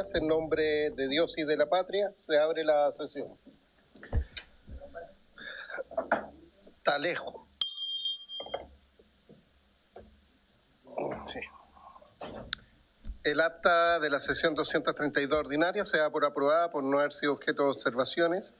días. En nombre de Dios y de la patria, se abre la sesión. Está lejos. Sí. El acta de la sesión 232 ordinaria se da por aprobada por no haber sido objeto de observaciones.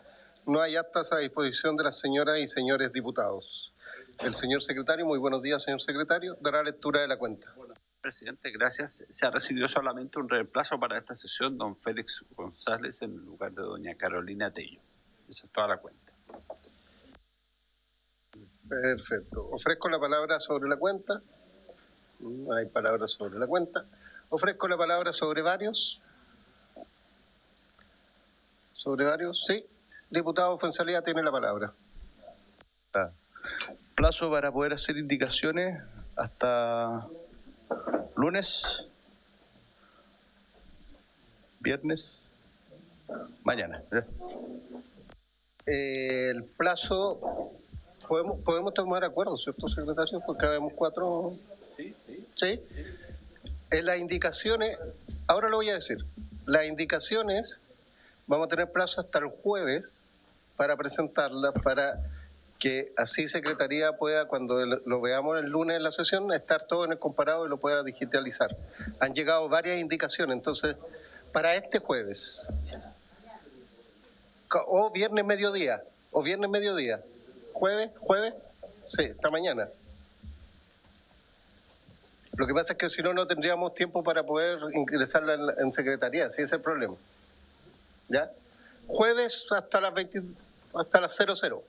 No hay actas a disposición de las señoras y señores diputados. El señor secretario, muy buenos días, señor secretario, dará lectura de la cuenta. Presidente, gracias. Se ha recibido solamente un reemplazo para esta sesión, don Félix González, en lugar de doña Carolina Tello. Esa es toda la cuenta. Perfecto. Ofrezco la palabra sobre la cuenta. No hay palabras sobre la cuenta. Ofrezco la palabra sobre varios. ¿Sobre varios? Sí. Diputado Fuenzalía tiene la palabra. Plazo para poder hacer indicaciones hasta lunes, viernes, mañana. El plazo, podemos tomar acuerdos, ¿cierto, secretario? Porque habemos 4. Sí. En las indicaciones, ahora lo voy a decir, las indicaciones, vamos a tener plazo hasta el jueves para presentarlas, para que así Secretaría pueda, cuando lo veamos el lunes en la sesión, estar todo en el comparado y lo pueda digitalizar. Han llegado varias indicaciones, entonces, para este jueves, o viernes mediodía, jueves, sí, esta mañana. Lo que pasa es que si no, no tendríamos tiempo para poder ingresarla en Secretaría, ese es el problema. ¿Ya? Jueves hasta las 00.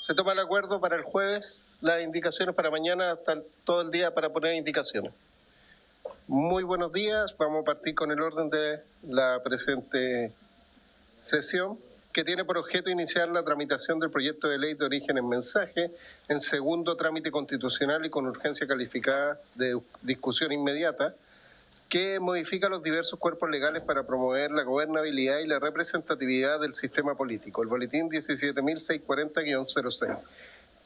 Se toma el acuerdo para el jueves, las indicaciones para mañana, hasta todo el día para poner indicaciones. Muy buenos días, vamos a partir con el orden de la presente sesión, que tiene por objeto iniciar la tramitación del proyecto de ley de origen en mensaje en segundo trámite constitucional y con urgencia calificada de discusión inmediata, que modifica los diversos cuerpos legales para promover la gobernabilidad y la representatividad del sistema político. El boletín 17.640-06,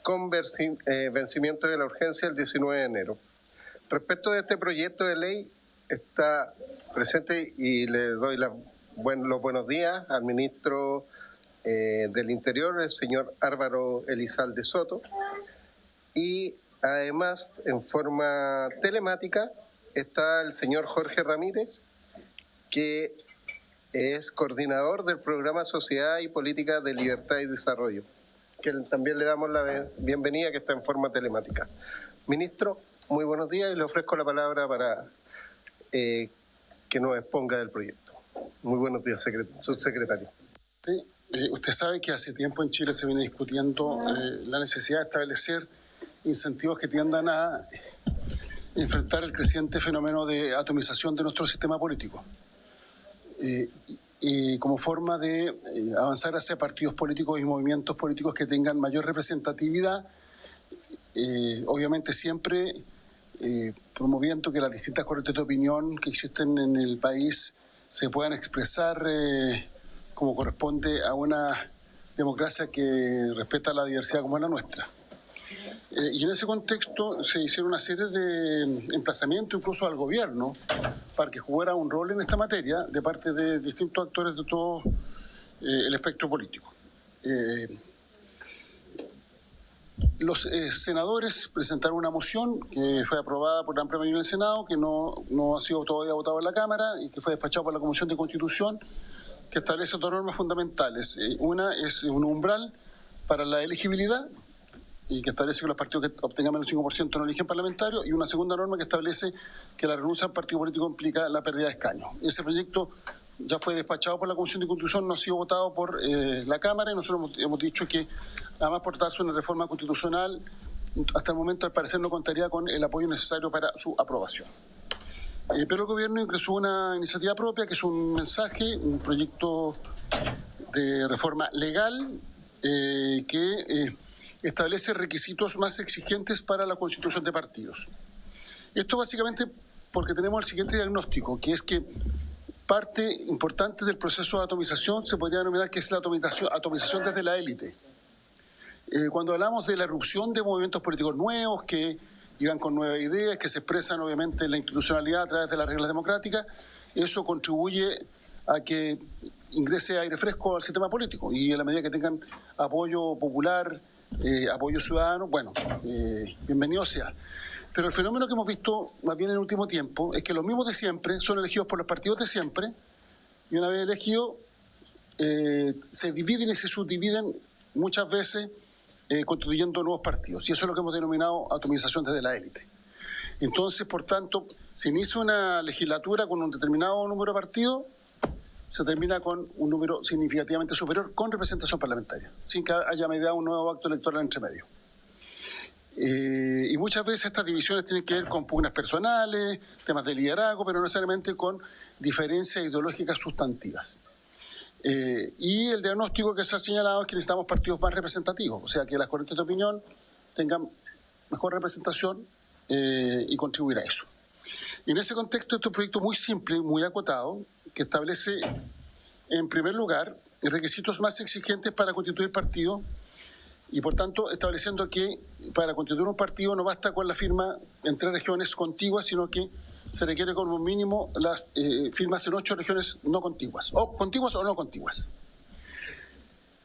con vencimiento de la urgencia el 19 de enero. Respecto de este proyecto de ley, está presente y le doy los buenos días al ministro del Interior, el señor Álvaro Elizalde Soto, y además, en forma telemática, está el señor Jorge Ramírez, que es coordinador del programa Sociedad y Política de Libertad y Desarrollo, que también le damos la bienvenida, que está en forma telemática. Ministro, muy buenos días y le ofrezco la palabra para que nos exponga del proyecto. Muy buenos días, subsecretario. Sí, usted sabe que hace tiempo en Chile se viene discutiendo la necesidad de establecer incentivos que tiendan a enfrentar el creciente fenómeno de atomización de nuestro sistema político. Y como forma de avanzar hacia partidos políticos y movimientos políticos que tengan mayor representatividad, obviamente siempre promoviendo que las distintas corrientes de opinión que existen en el país se puedan expresar como corresponde a una democracia que respeta la diversidad como es la nuestra. Y en ese contexto se hicieron una serie de emplazamientos incluso al gobierno para que jugara un rol en esta materia de parte de distintos actores de todo el espectro político. Los senadores presentaron una moción que fue aprobada por amplia mayoría en el Senado, que no ha sido todavía votado en la Cámara y que fue despachado por la Comisión de Constitución, que establece dos normas fundamentales. Una es un umbral para la elegibilidad, y que establece que los partidos que obtengan menos del 5% no eligen parlamentarios, y una segunda norma que establece que la renuncia al partido político implica la pérdida de escaños. Ese proyecto ya fue despachado por la Comisión de Constitución, no ha sido votado por la Cámara, y nosotros hemos dicho que, además por tratarse de una reforma constitucional, hasta el momento al parecer no contaría con el apoyo necesario para su aprobación. Pero el Gobierno ingresó una iniciativa propia, que es un mensaje, un proyecto de reforma legal que establece requisitos más exigentes para la constitución de partidos. Esto básicamente porque tenemos el siguiente diagnóstico, que es que parte importante del proceso de atomización se podría denominar que es la atomización desde la élite. Cuando hablamos de la erupción de movimientos políticos nuevos que llegan con nuevas ideas que se expresan obviamente en la institucionalidad a través de las reglas democráticas. Eso contribuye a que ingrese aire fresco al sistema político y en la medida que tengan apoyo popular, apoyo ciudadano, bueno, bienvenido sea. Pero el fenómeno que hemos visto más bien en el último tiempo es que los mismos de siempre son elegidos por los partidos de siempre y una vez elegidos se dividen y se subdividen muchas veces constituyendo nuevos partidos. Y eso es lo que hemos denominado atomización desde la élite. Entonces, por tanto, se inicia una legislatura con un determinado número de partidos, se termina con un número significativamente superior con representación parlamentaria, sin que haya mediado un nuevo acto electoral entre medio. Y muchas veces estas divisiones tienen que ver con pugnas personales, temas de liderazgo, pero no necesariamente con diferencias ideológicas sustantivas. Y el diagnóstico que se ha señalado es que necesitamos partidos más representativos, o sea, que las corrientes de opinión tengan mejor representación y contribuir a eso. Y en ese contexto, este es un proyecto muy simple, muy acotado, que establece, en primer lugar, requisitos más exigentes para constituir partido y, por tanto, estableciendo que para constituir un partido no basta con la firma en 3 regiones contiguas, sino que se requiere como mínimo las firmas en 8 regiones no contiguas, o contiguas o no contiguas.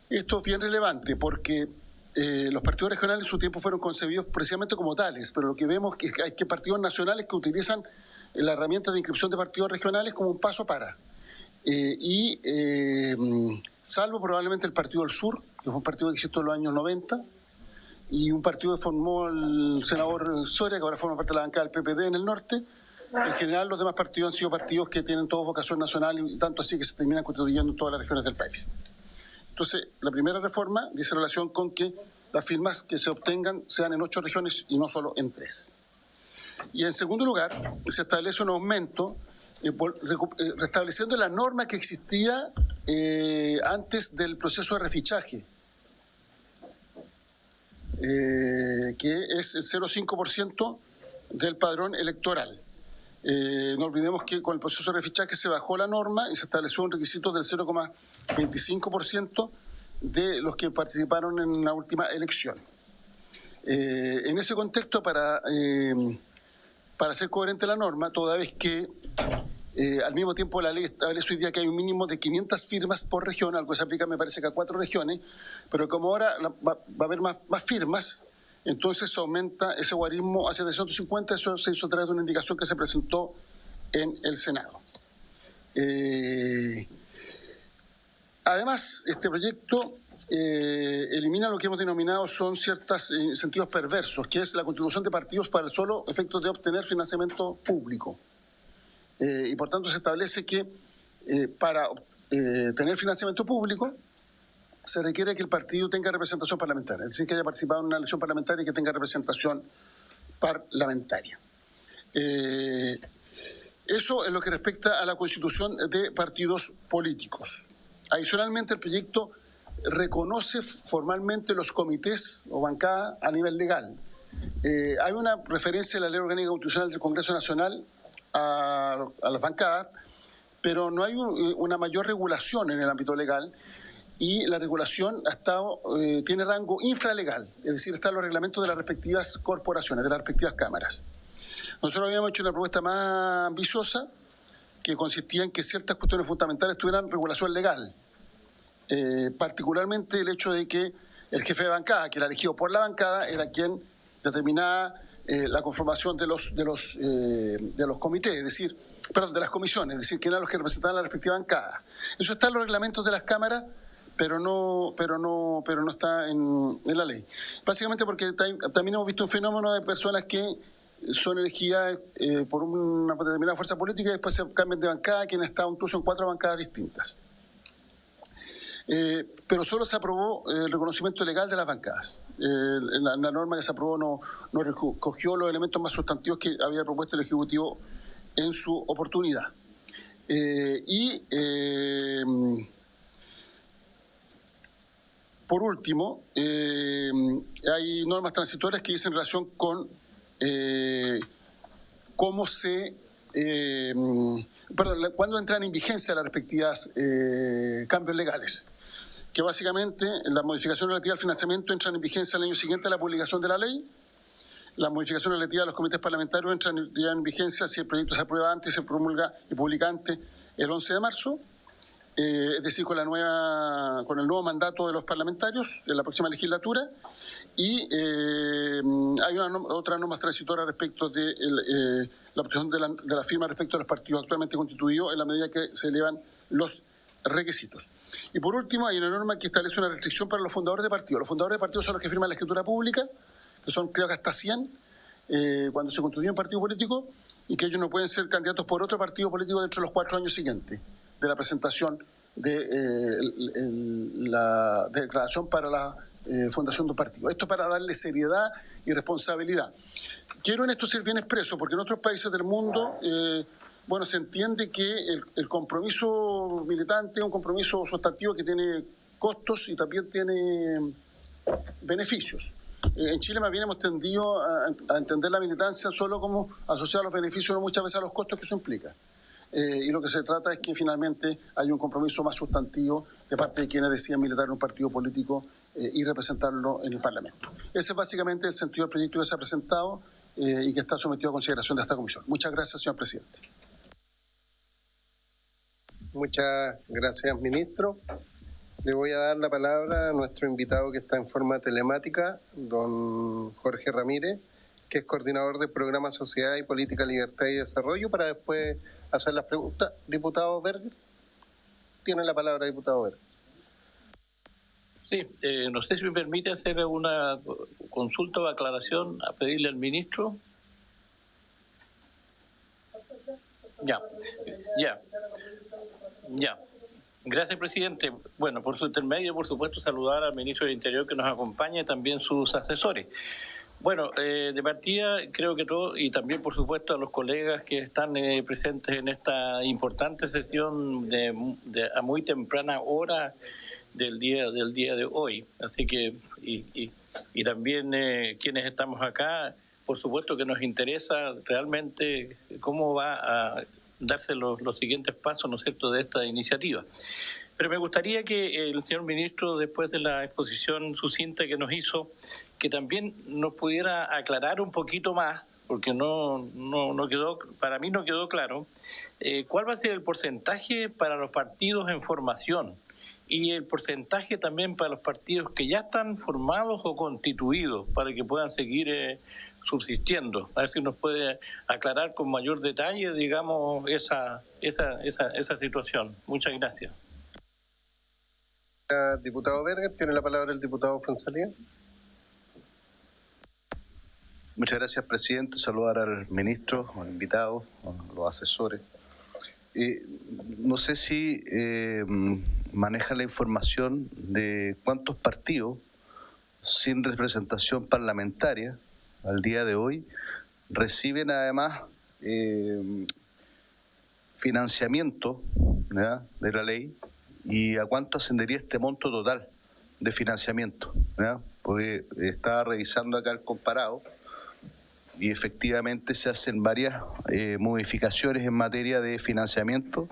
Esto es bien relevante porque los partidos regionales en su tiempo fueron concebidos precisamente como tales, pero lo que vemos es que hay partidos nacionales que utilizan la herramienta de inscripción de partidos regionales como un paso para. Salvo probablemente el Partido del Sur, que fue un partido que existió en los años 90, y un partido que formó el senador Soria, que ahora forma parte de la bancada del PPD en el norte. En general, los demás partidos han sido partidos que tienen todos vocación nacional y tanto así que se terminan constituyendo en todas las regiones del país. Entonces, la primera reforma dice relación con que las firmas que se obtengan sean en 8 regiones y no solo en 3. Y en segundo lugar, se establece un aumento restableciendo la norma que existía antes del proceso de refichaje, que es el 0,5% del padrón electoral. No olvidemos que con el proceso de refichaje se bajó la norma y se estableció un requisito del 0,25% de los que participaron en la última elección. En ese contexto, para ser coherente la norma, toda vez que al mismo tiempo la ley establece hoy día que hay un mínimo de 500 firmas por región, algo que se aplica me parece que a 4 regiones, pero como ahora va a haber más firmas, entonces aumenta ese guarismo hacia 250, eso se hizo a través de una indicación que se presentó en el Senado. Además, este proyecto elimina lo que hemos denominado son ciertos incentivos perversos, que es la constitución de partidos para el solo efecto de obtener financiamiento público. Y por tanto se establece que para tener financiamiento público se requiere que el partido tenga representación parlamentaria, es decir, que haya participado en una elección parlamentaria y que tenga representación parlamentaria. Eso es lo que respecta a la constitución de partidos políticos. Adicionalmente, el proyecto reconoce formalmente los comités o bancadas a nivel legal. Hay una referencia en la Ley Orgánica Constitucional del Congreso Nacional a las bancadas, pero no hay una mayor regulación en el ámbito legal y la regulación tiene rango infralegal, es decir, están los reglamentos de las respectivas corporaciones, de las respectivas cámaras. Nosotros habíamos hecho una propuesta más ambiciosa que consistía en que ciertas cuestiones fundamentales tuvieran regulación legal, particularmente el hecho de que el jefe de bancada, que era elegido por la bancada, era quien determinaba la conformación de los comités, es decir, perdón, de las comisiones, es decir, quién eran los que representaban la respectiva bancada. Eso está en los reglamentos de las cámaras, pero no está en la ley. Básicamente porque también hemos visto un fenómeno de personas que son elegidas por una determinada fuerza política y después se cambian de bancada, quien está incluso en 4 bancadas distintas. Pero solo se aprobó el reconocimiento legal de las bancadas. La norma que se aprobó no recogió los elementos más sustantivos que había propuesto el Ejecutivo en su oportunidad. Por último, hay normas transitorias que dicen relación con cuándo entran en vigencia las respectivas cambios legales, que básicamente la modificación relativa al financiamiento entran en vigencia al año siguiente a la publicación de la ley. Las modificaciones relativas a los comités parlamentarios entran ya en vigencia si el proyecto se aprueba antes, se promulga y publica antes el 11 de marzo. Es decir, con el nuevo mandato de los parlamentarios en la próxima legislatura, y hay otra norma transitoria respecto de la obtención de la firma respecto a los partidos actualmente constituidos en la medida que se elevan los requisitos. Y por último, hay una norma que establece una restricción para los fundadores de partidos. Los fundadores de partidos son los que firman la escritura pública, que son creo que hasta 100, cuando se constituye un partido político, y que ellos no pueden ser candidatos por otro partido político dentro de los 4 años siguientes de la presentación de la declaración para la fundación de un partido. Esto para darle seriedad y responsabilidad. Quiero en esto ser bien expreso, porque en otros países del mundo, se entiende que el compromiso militante es un compromiso sustantivo que tiene costos y también tiene beneficios. En Chile más bien hemos tendido a entender la militancia solo como asociada a los beneficios, no muchas veces a los costos que eso implica. Y lo que se trata es que finalmente haya un compromiso más sustantivo de parte de quienes deciden militar en un partido político y representarlo en el Parlamento. Ese es básicamente el sentido del proyecto que se ha presentado y que está sometido a consideración de esta comisión. Muchas gracias, señor presidente. Muchas gracias, ministro. Le voy a dar la palabra a nuestro invitado que está en forma telemática, don Jorge Ramírez, que es coordinador del programa Sociedad y Política, Libertad y Desarrollo, para después hacer las preguntas. Diputado Berger, tiene la palabra, diputado Berger. Sí, no sé si me permite hacer una consulta o aclaración a pedirle al ministro. Ya. Gracias, presidente. Bueno, por su intermedio, por supuesto, saludar al ministro del Interior que nos acompaña y también sus asesores. Bueno, de partida creo que todo, y también por supuesto a los colegas que están presentes en esta importante sesión a muy temprana hora del día de hoy. Así que, y también quienes estamos acá, por supuesto que nos interesa realmente cómo va a darse los siguientes pasos, ¿no es cierto?, de esta iniciativa. Pero me gustaría que el señor ministro, después de la exposición sucinta que nos hizo, que también nos pudiera aclarar un poquito más, porque no quedó, para mí no quedó claro, cuál va a ser el porcentaje para los partidos en formación y el porcentaje también para los partidos que ya están formados o constituidos para que puedan seguir subsistiendo. A ver si nos puede aclarar con mayor detalle, digamos, esa situación. Muchas gracias. Diputado Berger, tiene la palabra el diputado Fonsalía. Muchas gracias, presidente. Saludar al ministro, a los invitados, a los asesores. No sé si maneja la información de cuántos partidos sin representación parlamentaria al día de hoy reciben además financiamiento, ¿verdad?, de la ley, y a cuánto ascendería este monto total de financiamiento, ¿verdad? Porque estaba revisando acá el comparado y efectivamente se hacen varias modificaciones en materia de financiamiento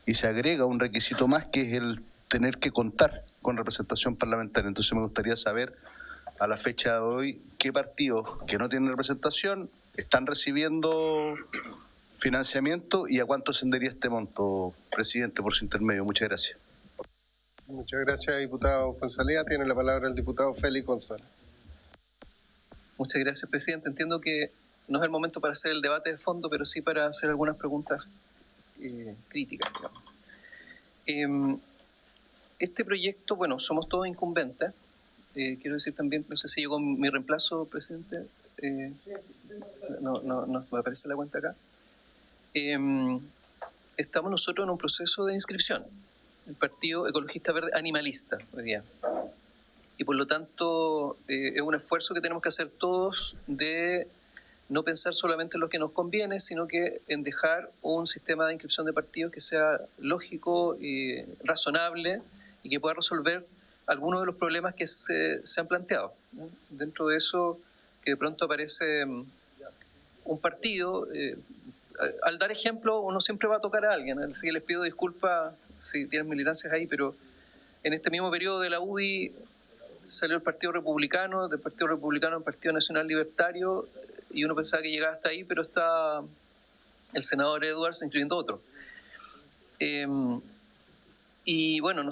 y se agrega un requisito más, que es el tener que contar con representación parlamentaria. Entonces me gustaría saber a la fecha de hoy qué partidos que no tienen representación están recibiendo financiamiento y a cuánto ascendería este monto, presidente, por su intermedio. Muchas gracias. Muchas gracias, diputado Fonsalía. Tiene la palabra el diputado Félix González. Muchas gracias, presidente. Entiendo que no es el momento para hacer el debate de fondo, pero sí para hacer algunas preguntas críticas, digamos. Este proyecto, bueno, somos todos incumbentes. Quiero decir también, no sé si llegó mi reemplazo, presidente. No me aparece la cuenta acá. Estamos nosotros en un proceso de inscripción. El Partido Ecologista Verde Animalista hoy día. Y por lo tanto es un esfuerzo que tenemos que hacer todos de no pensar solamente en lo que nos conviene, sino que en dejar un sistema de inscripción de partidos que sea lógico y razonable y que pueda resolver algunos de los problemas que se han planteado, ¿no? Dentro de eso, que de pronto aparece un partido, al dar ejemplo uno siempre va a tocar a alguien, así que les pido disculpas si tienen militancias ahí, pero en este mismo periodo de la UDI salió el Partido Republicano, del Partido Republicano el Partido Nacional Libertario, y uno pensaba que llegaba hasta ahí, pero está el senador Edwards inscribiendo otro. Y bueno,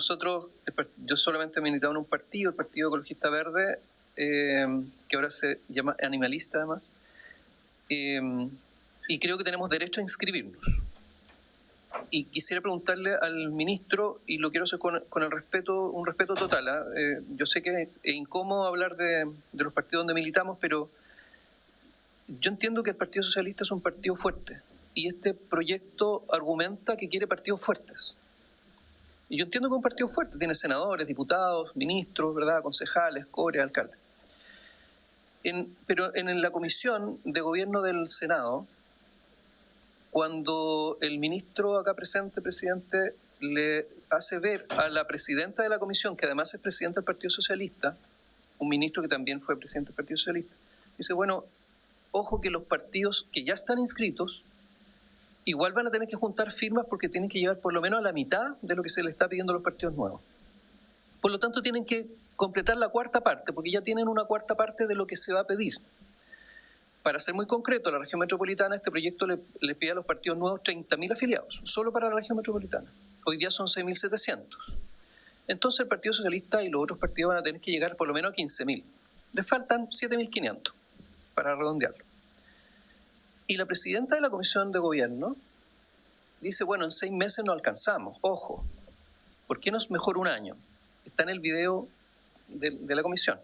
yo solamente he militado en un partido, el Partido Ecologista Verde, que ahora se llama Animalista además, y creo que tenemos derecho a inscribirnos. Y quisiera preguntarle al ministro, y lo quiero hacer con el respeto, un respeto total. Yo sé que es incómodo hablar de los partidos donde militamos, pero yo entiendo que el Partido Socialista es un partido fuerte, y este proyecto argumenta que quiere partidos fuertes. Y yo entiendo que es un partido fuerte, tiene senadores, diputados, ministros, ¿verdad?, concejales, core, alcaldes. Pero en la Comisión de Gobierno del Senado, cuando el ministro acá presente, presidente, le hace ver a la presidenta de la comisión, que además es presidenta del Partido Socialista, un ministro que también fue presidente del Partido Socialista, dice, bueno, ojo que los partidos que ya están inscritos igual van a tener que juntar firmas porque tienen que llevar por lo menos a la mitad de lo que se le está pidiendo a los partidos nuevos. Por lo tanto, tienen que completar la cuarta parte, porque ya tienen una cuarta parte de lo que se va a pedir. Para ser muy concreto, a la región metropolitana este proyecto le pide a los partidos nuevos 30.000 afiliados, solo para la región metropolitana. Hoy día son 6.700. Entonces el Partido Socialista y los otros partidos van a tener que llegar por lo menos a 15.000. Les faltan 7.500, para redondearlo. Y la presidenta de la Comisión de Gobierno dice, bueno, en 6 meses no alcanzamos. Ojo, ¿por qué no es mejor un año? Está en el video de la comisión.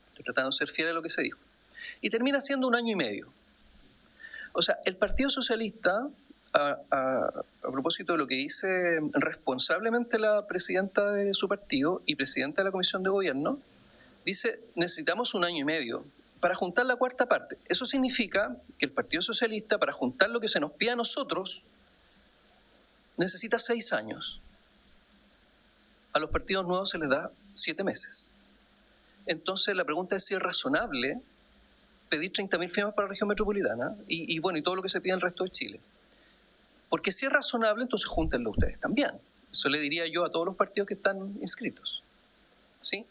Estoy tratando de ser fiel a lo que se dijo. Y termina siendo 1 año y medio. O sea, el Partido Socialista, a propósito de lo que dice responsablemente la presidenta de su partido y presidenta de la Comisión de Gobierno, dice, necesitamos 1 año y medio para juntar la cuarta parte. Eso significa que el Partido Socialista, para juntar lo que se nos pide a nosotros, necesita 6 años. A los partidos nuevos se les da 7 meses. Entonces la pregunta es si es razonable pedir 30.000 firmas para la región metropolitana y bueno, y todo lo que se pide en el resto de Chile. Porque si es razonable, entonces júntenlo ustedes también. Eso le diría yo a todos los partidos que están inscritos. ¿Sí?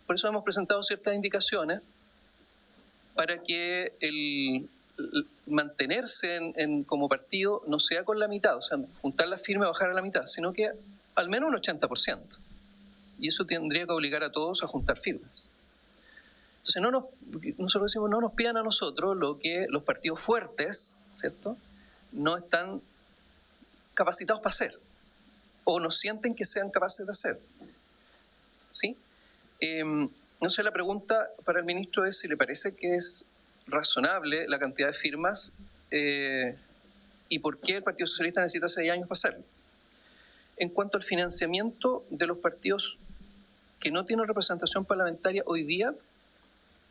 Por eso hemos presentado ciertas indicaciones para que el mantenerse como partido no sea con la mitad, o sea, juntar las firmas y bajar a la mitad, sino que al menos un 80%. Y eso tendría que obligar a todos a juntar firmas. Entonces nosotros decimos, no nos pidan a nosotros lo que los partidos fuertes, ¿cierto?, no están capacitados para hacer, o no sienten que sean capaces de hacer. ¿Sí? No sé, la pregunta para el ministro es si le parece que es razonable la cantidad de firmas y por qué el Partido Socialista necesita 6 años para hacerlo. En cuanto al financiamiento de los partidos que no tienen representación parlamentaria hoy día,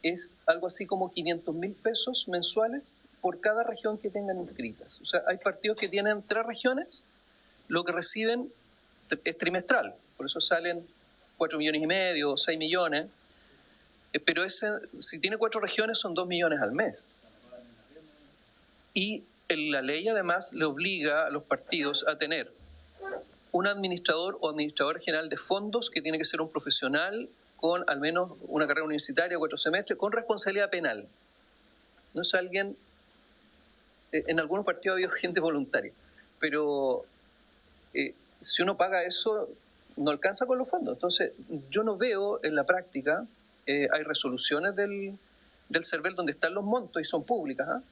es algo así como 500.000 pesos mensuales por cada región que tengan inscritas. O sea, hay partidos que tienen 3 regiones, lo que reciben es trimestral, por eso salen 4,5 millones o 6 millones, pero si tiene 4 regiones son 2 millones al mes. Y la ley además le obliga a los partidos a tener un administrador o administrador general de fondos que tiene que ser un profesional con al menos una carrera universitaria, 4 semestres, con responsabilidad penal. No es alguien, en algunos partidos ha habido gente voluntaria, pero si uno paga eso, no alcanza con los fondos. Entonces, yo no veo en la práctica, hay resoluciones del CERVEL donde están los montos y son públicas, ¿eh?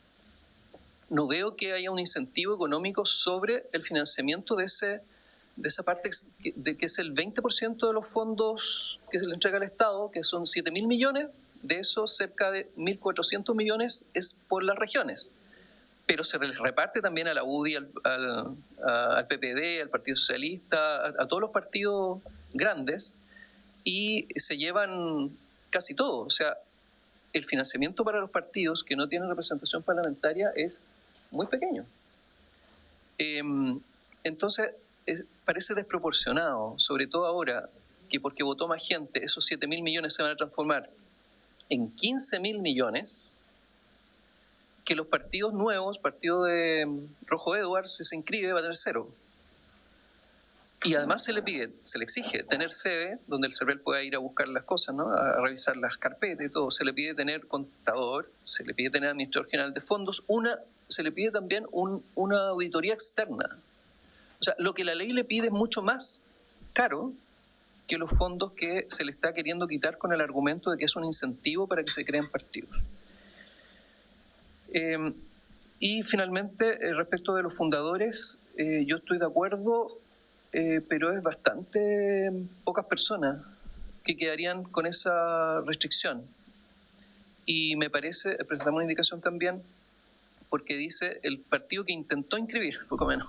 No veo que haya un incentivo económico sobre el financiamiento de esa parte que es el 20% de los fondos que se le entrega al Estado, que son 7.000 millones, de esos cerca de 1.400 millones es por las regiones. Pero se les reparte también a la UDI, al PPD, al Partido Socialista, a todos los partidos grandes, y se llevan casi todo. O sea, el financiamiento para los partidos que no tienen representación parlamentaria es muy pequeño. Entonces, parece desproporcionado, sobre todo ahora, que porque votó más gente, esos 7.000 millones se van a transformar en 15.000 millones, que los partidos nuevos, partido de Rojo Edwards, si se inscribe, va a tener 0. Y además se le exige tener sede donde el CERVEL pueda ir a buscar las cosas, ¿no? A revisar las carpetas y todo. Se le pide tener contador, se le pide tener administrador general de fondos, se le pide también una auditoría externa. O sea, lo que la ley le pide es mucho más caro que los fondos que se le está queriendo quitar con el argumento de que es un incentivo para que se creen partidos. Y finalmente, respecto de los fundadores, yo estoy de acuerdo, pero es bastante pocas personas que quedarían con esa restricción. Y me parece, presentamos una indicación también, porque dice el partido que intentó inscribir, poco menos.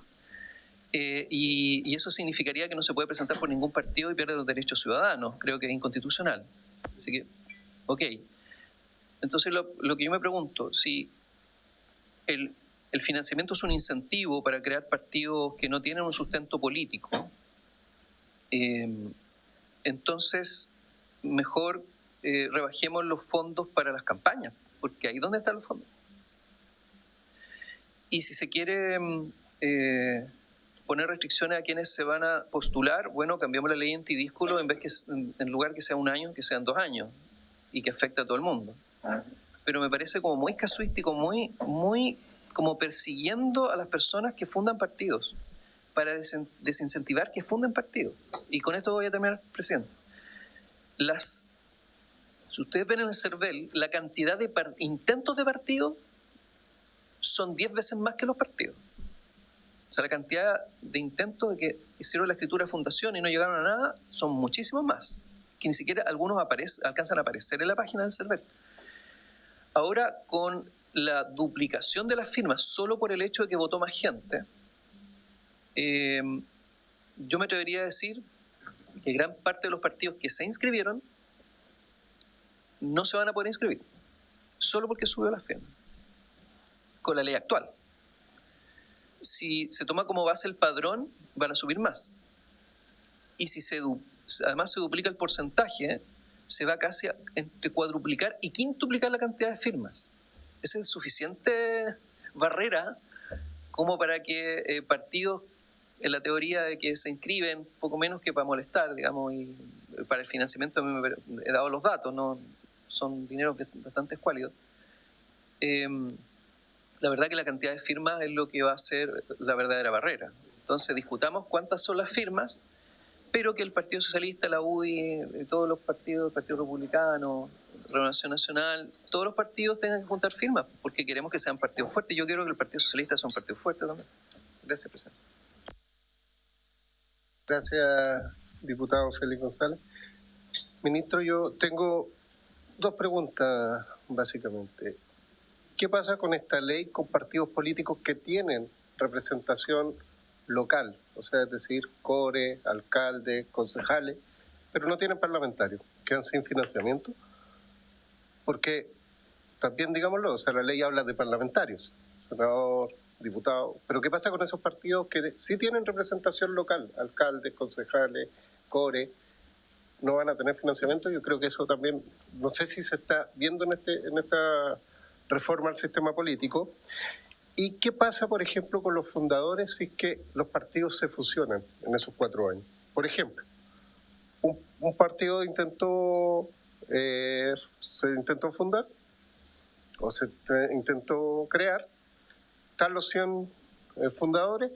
Y eso significaría que no se puede presentar por ningún partido y pierde los derechos ciudadanos. Creo que es inconstitucional. Así que, ok. Entonces, lo que yo me pregunto, si el financiamiento es un incentivo para crear partidos que no tienen un sustento político, entonces mejor rebajemos los fondos para las campañas, porque ahí ¿dónde están los fondos? Y si se quiere poner restricciones a quienes se van a postular, bueno, cambiamos la ley antidíscolo en lugar que sea 1 año, que sean 2 años y que afecte a todo el mundo. Pero me parece como muy casuístico, muy como persiguiendo a las personas que fundan partidos para desincentivar que funden partidos. Y con esto voy a terminar, presidente. Si ustedes ven en el CERVEL, la cantidad de intentos de partido son 10 veces más que los partidos. O sea, la cantidad de intentos de que hicieron la escritura de fundación y no llegaron a nada son muchísimos más, que ni siquiera algunos alcanzan a aparecer en la página del CERVEL. Ahora, con la duplicación de las firmas solo por el hecho de que votó más gente, yo me atrevería a decir que gran parte de los partidos que se inscribieron no se van a poder inscribir, solo porque subió las firmas, con la ley actual. Si se toma como base el padrón, van a subir más. Y si además se duplica el porcentaje, se va casi a entre cuadruplicar y quintuplicar la cantidad de firmas. Esa es suficiente barrera como para que partidos, en la teoría de que se inscriben poco menos que para molestar, digamos, y para el financiamiento he dado los datos, no son dineros bastante escuálidos. La verdad que la cantidad de firmas es lo que va a ser la verdadera barrera. Entonces discutamos cuántas son las firmas, pero que el Partido Socialista, la UDI, todos los partidos, el Partido Republicano, Renovación Nacional, todos los partidos tengan que juntar firmas, porque queremos que sean partidos fuertes. Yo quiero que el Partido Socialista sea un partido fuerte también. Gracias, presidente. Gracias, diputado Félix González. Ministro, yo tengo 2 preguntas, básicamente. ¿Qué pasa con esta ley con partidos políticos que tienen representación local? O sea, es decir, core, alcaldes, concejales, pero no tienen parlamentarios, quedan sin financiamiento. Porque también, digámoslo, o sea, la ley habla de parlamentarios, senador, diputado, pero ¿qué pasa con esos partidos que sí tienen representación local, alcaldes, concejales, core, no van a tener financiamiento? Yo creo que eso también, no sé si se está viendo en esta reforma al sistema político. ¿Y qué pasa, por ejemplo, con los fundadores si es que los partidos se fusionan en esos 4 años? Por ejemplo, un partido se intentó fundar o se intentó crear, están los 100 fundadores,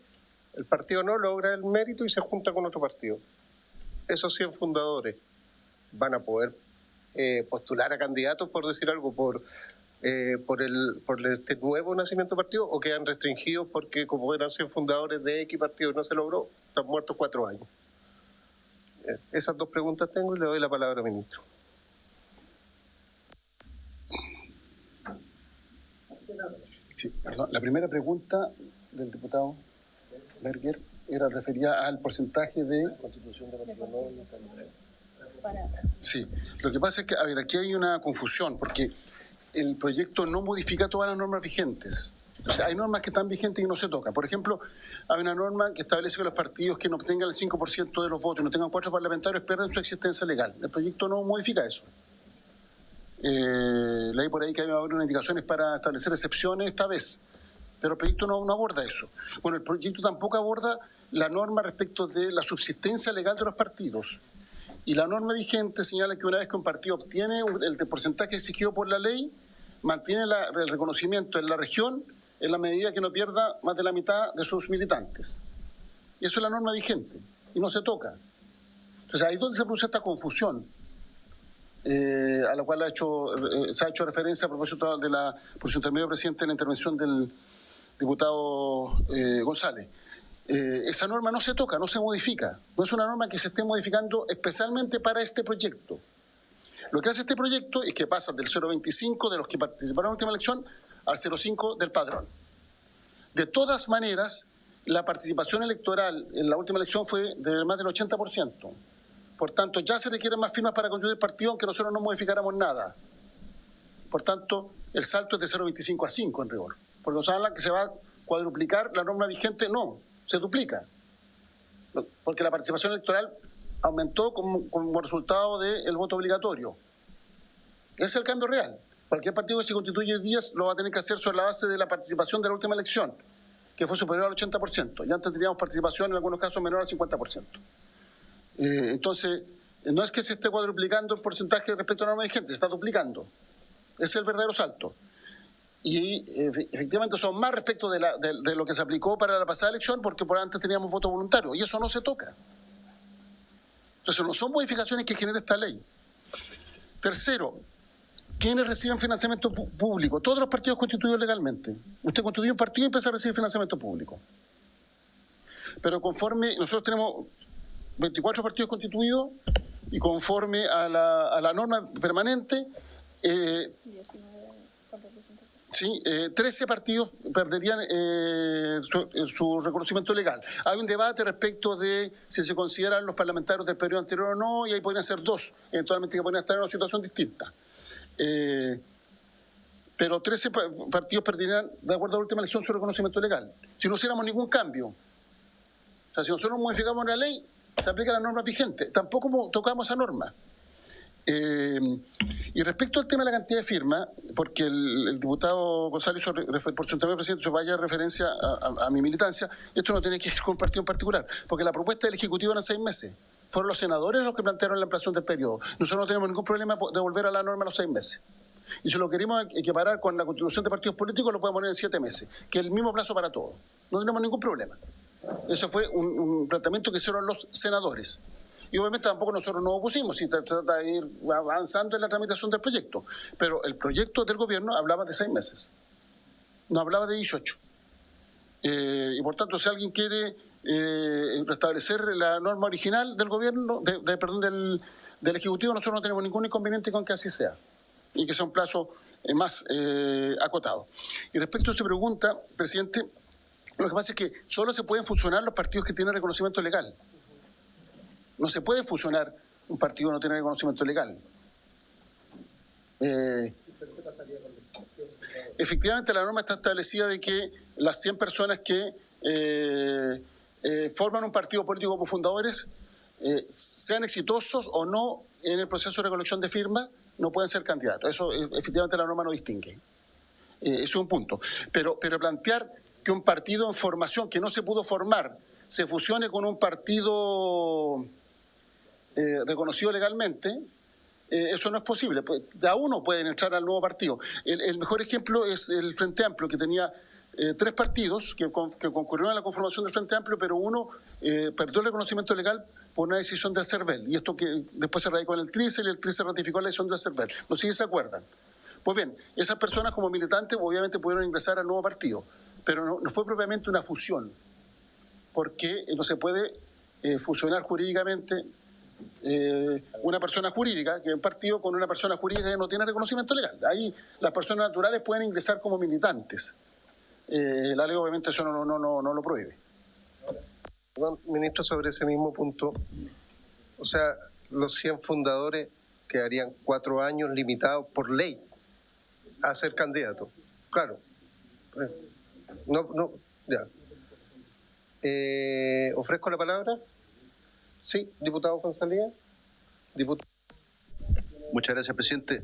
el partido no logra el mérito y se junta con otro partido. Esos 100 fundadores van a poder postular a candidatos, por decir algo, por este nuevo nacimiento de partido, o quedan restringidos porque como eran 100 fundadores de X partido y no se logró, están muertos 4 años. Esas 2 preguntas tengo y le doy la palabra al ministro. Sí, perdón. La primera pregunta del diputado Berger era referida al porcentaje de constitución de partido nuevo. Sí, lo que pasa es que, a ver, aquí hay una confusión, porque el proyecto no modifica todas las normas vigentes. O sea, hay normas que están vigentes y no se tocan. Por ejemplo, hay una norma que establece que los partidos que no obtengan el 5% de los votos y no tengan 4 parlamentarios pierden su existencia legal. El proyecto no modifica eso. Leí por ahí que hay una indicaciones para establecer excepciones esta vez, pero el proyecto no aborda eso. Bueno, el proyecto tampoco aborda la norma respecto de la subsistencia legal de los partidos. Y la norma vigente señala que una vez que un partido obtiene el porcentaje exigido por la ley, mantiene el reconocimiento en la región en la medida que no pierda más de la mitad de sus militantes. Y eso es la norma vigente, y no se toca. Entonces ahí es donde se produce esta confusión, a la cual se ha hecho referencia a propósito de por su intermedio presidente, de la intervención del diputado González. Esa norma no se toca, no se modifica. No es una norma que se esté modificando especialmente para este proyecto. Lo que hace este proyecto es que pasa del 0,25 de los que participaron en la última elección al 0,5 del padrón. De todas maneras, la participación electoral en la última elección fue de más del 80%. Por tanto, ya se requieren más firmas para constituir partido, aunque nosotros no modificáramos nada. Por tanto, el salto es de 0,25 a 5 en rigor. Porque nos hablan que se va a cuadruplicar la norma vigente, no, se duplica. Porque la participación electoral aumentó como resultado del voto obligatorio. Ese es el cambio real. Cualquier partido que se constituye hoy día lo va a tener que hacer sobre la base de la participación de la última elección, que fue superior al 80%. Y antes teníamos participación en algunos casos menor al 50%. Entonces, no es que se esté cuadruplicando el porcentaje respecto a la norma vigente, se está duplicando. Ese es el verdadero salto. Y efectivamente son más respecto de lo que se aplicó para la pasada elección, porque por antes teníamos voto voluntario, y eso no se toca. Entonces no son modificaciones que genera esta ley. Tercero, ¿quiénes reciben financiamiento público? Todos los partidos constituidos legalmente. Usted constituye un partido y empieza a recibir financiamiento público. Pero conforme, nosotros tenemos 24 partidos constituidos, y conforme a la norma permanente, 13 partidos perderían su reconocimiento legal. Hay un debate respecto de si se consideran los parlamentarios del periodo anterior o no, y ahí podrían ser 2, eventualmente, que podrían estar en una situación distinta. Pero 13 partidos perderían, de acuerdo a la última elección, su reconocimiento legal. Si no hiciéramos ningún cambio, o sea, si nosotros modificamos la ley, se aplica la norma vigente. Tampoco tocamos esa norma. Y respecto al tema de la cantidad de firmas, porque el diputado González hizo, por su intermedio presidente, vaya referencia a mi militancia, esto no tiene que ir con un partido en particular, porque la propuesta del Ejecutivo eran 6 meses. Fueron los senadores los que plantearon la ampliación del periodo. Nosotros no tenemos ningún problema de volver a la norma a los 6 meses. Y si lo queremos equiparar con la constitución de partidos políticos, lo podemos poner en 7 meses, que es el mismo plazo para todos. No tenemos ningún problema. Eso fue un planteamiento que hicieron los senadores. Y obviamente tampoco nosotros nos opusimos, si trata de ir avanzando en la tramitación del proyecto. Pero el proyecto del gobierno hablaba de 6 meses, no hablaba de 18. Y por tanto, si alguien quiere restablecer la norma original del gobierno, del Ejecutivo, nosotros no tenemos ningún inconveniente con que así sea, y que sea un plazo más acotado. Y respecto a su pregunta, presidente, lo que pasa es que solo se pueden fusionar los partidos que tienen reconocimiento legal. No se puede fusionar un partido que no tiene reconocimiento legal. Efectivamente, la norma está establecida de que las 100 personas que forman un partido político como fundadores, sean exitosos o no en el proceso de recolección de firmas, no pueden ser candidatos. Eso efectivamente la norma no distingue. Eso es un punto. Pero plantear que un partido en formación que no se pudo formar se fusione con un partido reconocido legalmente, eso no es posible. De a uno pueden entrar al nuevo partido. El mejor ejemplo es el Frente Amplio, que tenía 3 partidos que concurrieron a la conformación del Frente Amplio, pero uno perdió el reconocimiento legal por una decisión del CERVEL, y esto que después se radicó en el TRICE, y el TRICE ratificó la decisión del CERVEL. No sé si se acuerdan. Pues bien, esas personas como militantes obviamente pudieron ingresar al nuevo partido, pero no fue propiamente una fusión, porque no se puede fusionar jurídicamente una persona jurídica, que es un partido, con una persona jurídica que no tiene reconocimiento legal. Ahí las personas naturales pueden ingresar como militantes. La ley obviamente eso no lo prohíbe. Ministro, sobre ese mismo punto, o sea, los 100 fundadores quedarían 4 años limitados por ley a ser candidatos. Claro. Ya. ¿Ofrezco la palabra? Sí, diputado González. Muchas gracias, presidente.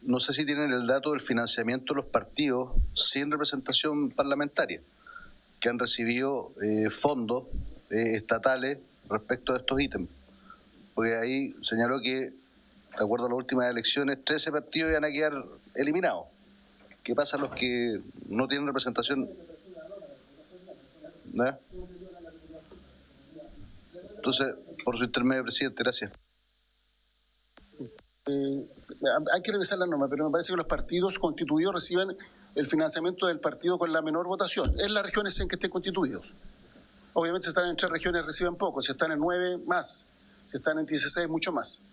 no sé si tienen el dato del financiamiento de los partidos sin representación parlamentaria, que han recibido fondos estatales respecto a estos ítems. Porque ahí señaló que, de acuerdo a las últimas elecciones, 13 partidos iban a quedar eliminados. ¿Qué pasa a los que no tienen representación? ¿No? Entonces, por su intermedio, presidente, gracias. Hay que revisar la norma, pero me parece que los partidos constituidos reciben el financiamiento del partido con la menor votación, en las regiones en que estén constituidos. Obviamente, si están en 3 regiones reciben poco, si están en 9, más, si están en 16, mucho más.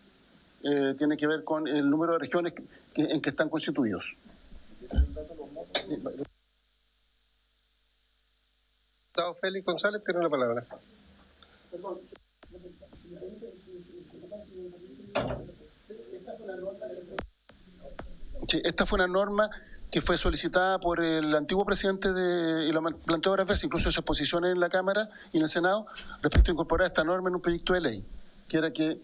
Tiene que ver con el número de regiones en que están constituidos. Diputado Félix González tiene la palabra. Sí, esta fue una norma que fue solicitada por el antiguo presidente y lo planteó varias veces, incluso en su exposición en la Cámara y en el Senado, respecto a incorporar esta norma en un proyecto de ley, que era que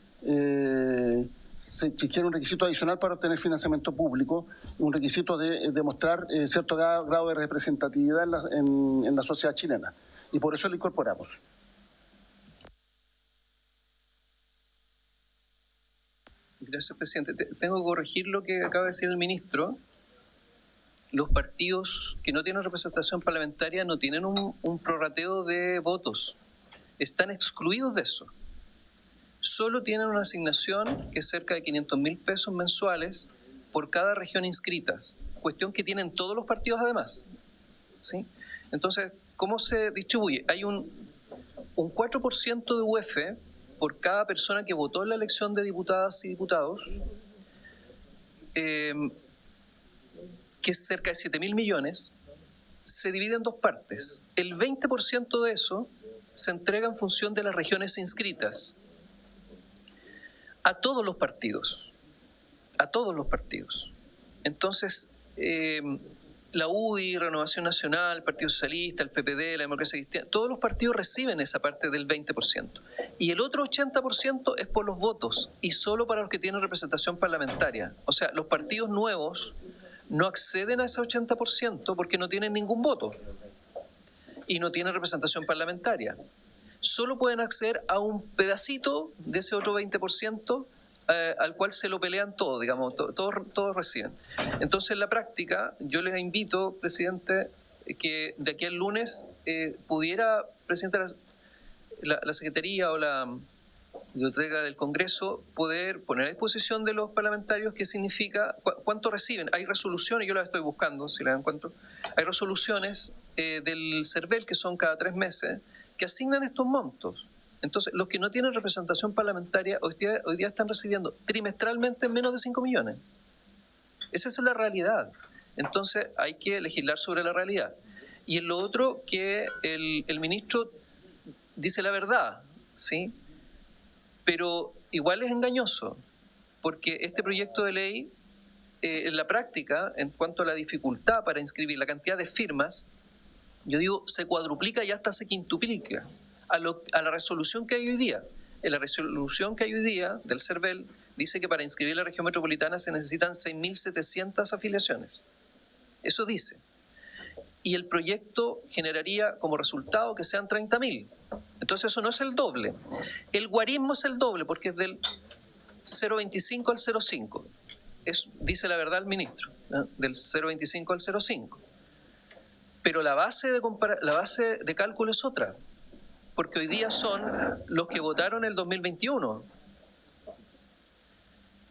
se exigiera un requisito adicional para obtener financiamiento público, un requisito de demostrar cierto grado de representatividad en la sociedad chilena. Y por eso lo incorporamos. Gracias, presidente. Tengo que corregir lo que acaba de decir el ministro. Los partidos que no tienen representación parlamentaria no tienen un prorrateo de votos. Están excluidos de eso. Solo tienen una asignación que es cerca de 500.000 pesos mensuales por cada región inscritas. Cuestión que tienen todos los partidos además. ¿Sí? Entonces, ¿cómo se distribuye? Hay un 4% de UF por cada persona que votó en la elección de diputadas y diputados, que es cerca de 7.000 millones, se divide en 2 partes. El 20% de eso se entrega en función de las regiones inscritas a todos los partidos. A todos los partidos. Entonces, la UDI, Renovación Nacional, el Partido Socialista, el PPD, la Democracia Cristiana, todos los partidos reciben esa parte del 20%. Y el otro 80% es por los votos y solo para los que tienen representación parlamentaria. O sea, los partidos nuevos no acceden a ese 80% porque no tienen ningún voto y no tienen representación parlamentaria. Solo pueden acceder a un pedacito de ese otro 20% al cual se lo pelean todos, digamos, todos reciben. Entonces, en la práctica, yo les invito, presidente, que de aquí al lunes pudiera, presidente, la Secretaría o la Biblioteca del Congreso poder poner a disposición de los parlamentarios qué significa, cuánto reciben. Hay resoluciones, yo las estoy buscando, si las encuentro, hay resoluciones del CERVEL, que son cada 3 meses, que asignan estos montos. Entonces, los que no tienen representación parlamentaria hoy día están recibiendo trimestralmente menos de 5 millones. Esa es la realidad. Entonces, hay que legislar sobre la realidad. Y en lo otro, que el ministro dice la verdad, ¿sí? Pero igual es engañoso, porque este proyecto de ley, en la práctica, en cuanto a la dificultad para inscribir la cantidad de firmas, yo digo, se cuadruplica y hasta se quintuplica a la resolución que hay hoy día. En la resolución que hay hoy día del CERVEL dice que para inscribir la región metropolitana se necesitan 6.700 afiliaciones. Eso dice. Y el proyecto generaría como resultado que sean 30.000. Entonces eso no es el doble. El guarismo es el doble porque es del 0,25 al 0,5. Dice la verdad el ministro, ¿no? Del 0,25 al 0,5. Pero la base de cálculo es otra, porque hoy día son los que votaron el 2021.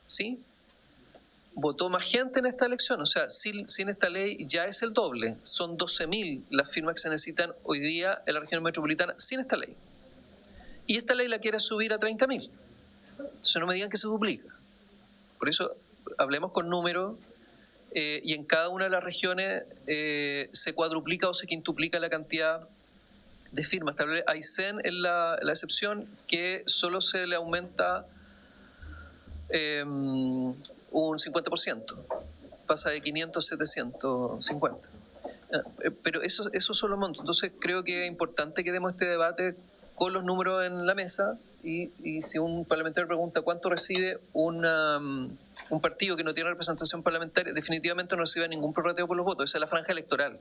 ¿Sí? Votó más gente en esta elección, o sea, sin esta ley ya es el doble. Son 12.000 las firmas que se necesitan hoy día en la región metropolitana sin esta ley. Y esta ley la quiere subir a 30.000. Entonces no me digan que se duplica. Por eso hablemos con números y en cada una de las regiones se cuadruplica o se quintuplica la cantidad de firmas. Aysén es la excepción, que solo se le aumenta un 50%, pasa de 500 a 750. Pero eso son los montos. Entonces creo que es importante que demos este debate con los números en la mesa y si un parlamentario pregunta cuánto recibe un partido que no tiene representación parlamentaria, definitivamente no recibe ningún prorrateo por los votos. Esa es la franja electoral.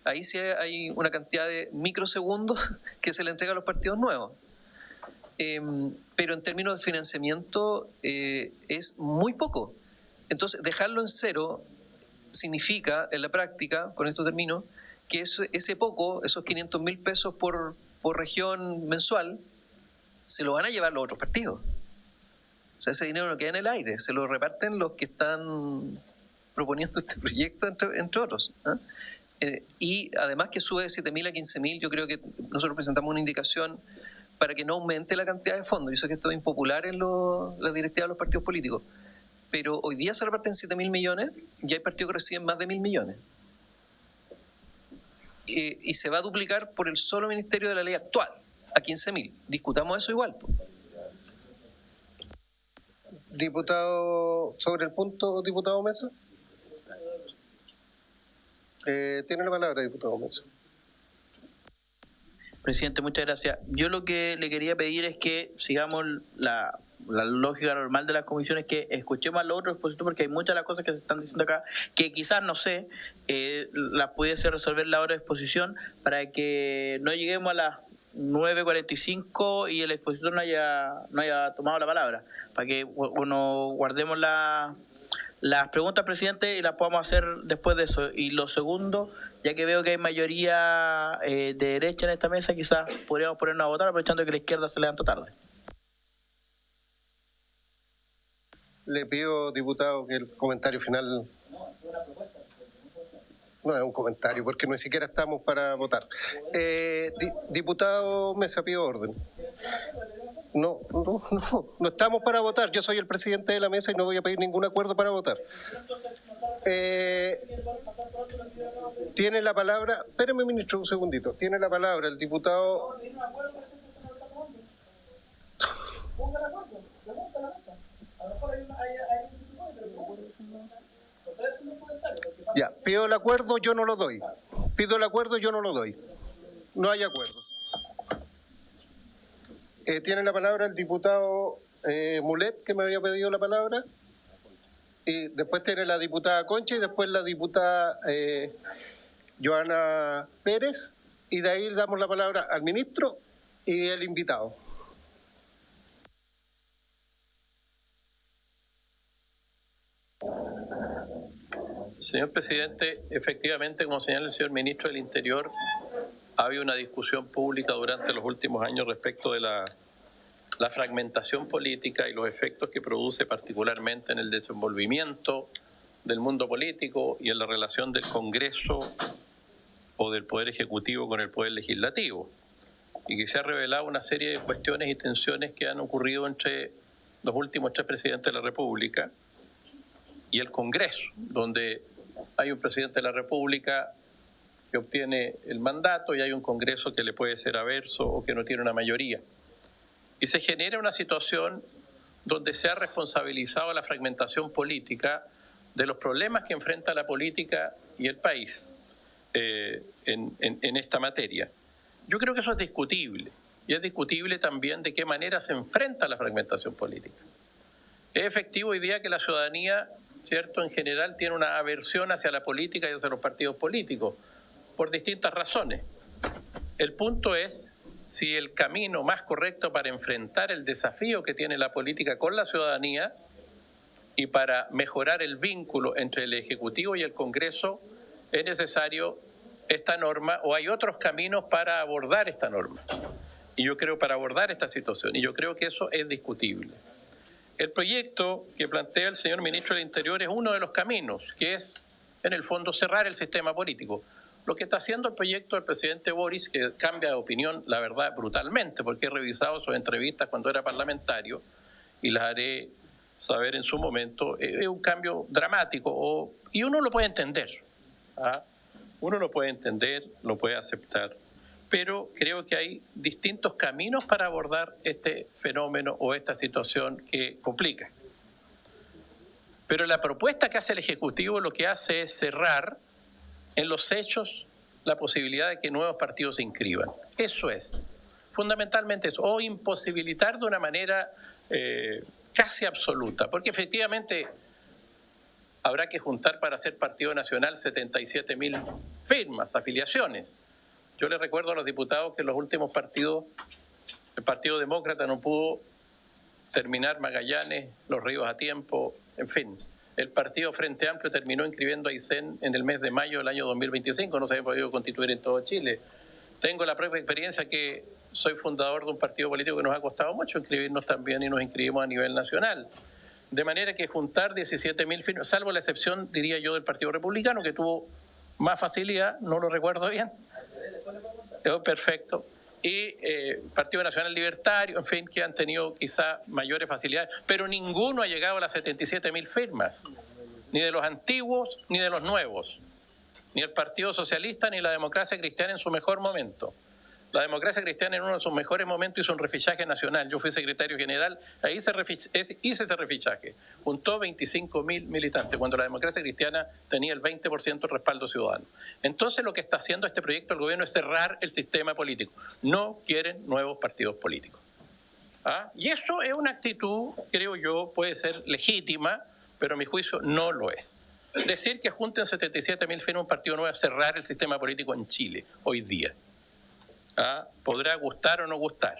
Ahí sí hay una cantidad de microsegundos que se le entrega a los partidos nuevos. Pero en términos de financiamiento es muy poco. Entonces, dejarlo en cero significa, en la práctica, con esto termino, que ese poco, esos 500.000 pesos por región mensual, se lo van a llevar los otros partidos. O sea, ese dinero no queda en el aire, se lo reparten los que están proponiendo este proyecto, entre otros. Y además que sube de 7.000 a 15.000, yo creo que nosotros presentamos una indicación para que no aumente la cantidad de fondos. Yo sé que esto es impopular en las directivas de los partidos políticos, pero hoy día se reparten 7.000 millones y hay partidos que reciben más de 1.000 millones. Y se va a duplicar por el solo ministerio de la ley actual, a 15.000. Discutamos eso igual. Diputado, sobre el punto, diputado Mesa. Tiene la palabra, diputado Mesa. Presidente, muchas gracias. Yo lo que le quería pedir es que sigamos la lógica normal de las comisiones, que escuchemos a los otros expositores, porque hay muchas de las cosas que se están diciendo acá que quizás, no sé, las pudiese resolver la hora de exposición para que no lleguemos a las 9:45 y el expositor no haya tomado la palabra, para que guardemos las preguntas, presidente, y las podamos hacer después de eso. Y lo segundo, ya que veo que hay mayoría de derecha en esta mesa, quizás podríamos ponernos a votar, aprovechando que la izquierda se levanta tarde. Le pido, diputado, que el comentario final... No es un comentario, porque ni siquiera estamos para votar. Diputado Mesa, pido orden. No estamos para votar. Yo soy el presidente de la mesa y no voy a pedir ningún acuerdo para votar. Tiene la palabra... Espéreme, ministro, un segundito. Tiene la palabra el diputado... Ya, pido el acuerdo, yo no lo doy. Pido el acuerdo, yo no lo doy. No hay acuerdo. Tiene la palabra el diputado Mulet, que me había pedido la palabra. Y después tiene la diputada Concha y después la diputada Joana Pérez. Y de ahí damos la palabra al ministro y el invitado. Señor presidente, efectivamente, como señala el señor ministro del Interior, ha habido una discusión pública durante los últimos años respecto de la fragmentación política y los efectos que produce particularmente en el desenvolvimiento del mundo político y en la relación del Congreso o del Poder Ejecutivo con el Poder Legislativo. Y que se ha revelado una serie de cuestiones y tensiones que han ocurrido entre los últimos 3 presidentes de la República y el Congreso, donde hay un presidente de la República que obtiene el mandato y hay un Congreso que le puede ser averso o que no tiene una mayoría. Y se genera una situación donde se ha responsabilizado la fragmentación política de los problemas que enfrenta la política y el país en esta materia. Yo creo que eso es discutible, y es discutible también de qué manera se enfrenta la fragmentación política. Es efectivo hoy día que la ciudadanía, ¿cierto?, en general tiene una aversión hacia la política y hacia los partidos políticos, por distintas razones. El punto es si el camino más correcto para enfrentar el desafío que tiene la política con la ciudadanía y para mejorar el vínculo entre el Ejecutivo y el Congreso es necesario esta norma o hay otros caminos para abordar esta norma. Y yo creo para abordar esta situación, y yo creo que eso es discutible. El proyecto que plantea el señor ministro del Interior es uno de los caminos, que es, en el fondo, cerrar el sistema político. Lo que está haciendo el proyecto del presidente Boris, que cambia de opinión, la verdad, brutalmente, porque he revisado sus entrevistas cuando era parlamentario y las haré saber en su momento, es un cambio dramático y uno lo puede entender. Uno lo puede entender, lo puede aceptar. Pero creo que hay distintos caminos para abordar este fenómeno o esta situación que complica. Pero la propuesta que hace el Ejecutivo lo que hace es cerrar en los hechos la posibilidad de que nuevos partidos se inscriban. Eso es. fundamentalmente eso, o imposibilitar de una manera casi absoluta, porque efectivamente habrá que juntar para hacer partido nacional 77.000 firmas, afiliaciones. Yo les recuerdo a los diputados que en los últimos partidos, el Partido Demócrata no pudo terminar Magallanes, Los Ríos a tiempo, en fin. El Partido Frente Amplio terminó inscribiendo a Aysén en el mes de mayo del año 2025, no se había podido constituir en todo Chile. Tengo la propia experiencia que soy fundador de un partido político que nos ha costado mucho inscribirnos también y nos inscribimos a nivel nacional. De manera que juntar 17.000 firmas, salvo la excepción, diría yo, del Partido Republicano, que tuvo más facilidad, no lo recuerdo bien. Perfecto. Y Partido Nacional Libertario, en fin, que han tenido quizá mayores facilidades, pero ninguno ha llegado a las 77.000 firmas, ni de los antiguos ni de los nuevos, ni el Partido Socialista ni la Democracia Cristiana en su mejor momento. La Democracia Cristiana en uno de sus mejores momentos hizo un refichaje nacional. Yo fui secretario general, ahí hice ese refichaje. Juntó 25.000 militantes, cuando la Democracia Cristiana tenía el 20% de respaldo ciudadano. Entonces lo que está haciendo este proyecto del gobierno es cerrar el sistema político. No quieren nuevos partidos políticos. Y eso es una actitud, creo yo, puede ser legítima, pero a mi juicio no lo es. Decir que junten 77.000 firmas un partido nuevo es cerrar el sistema político en Chile hoy día. Podrá gustar o no gustar,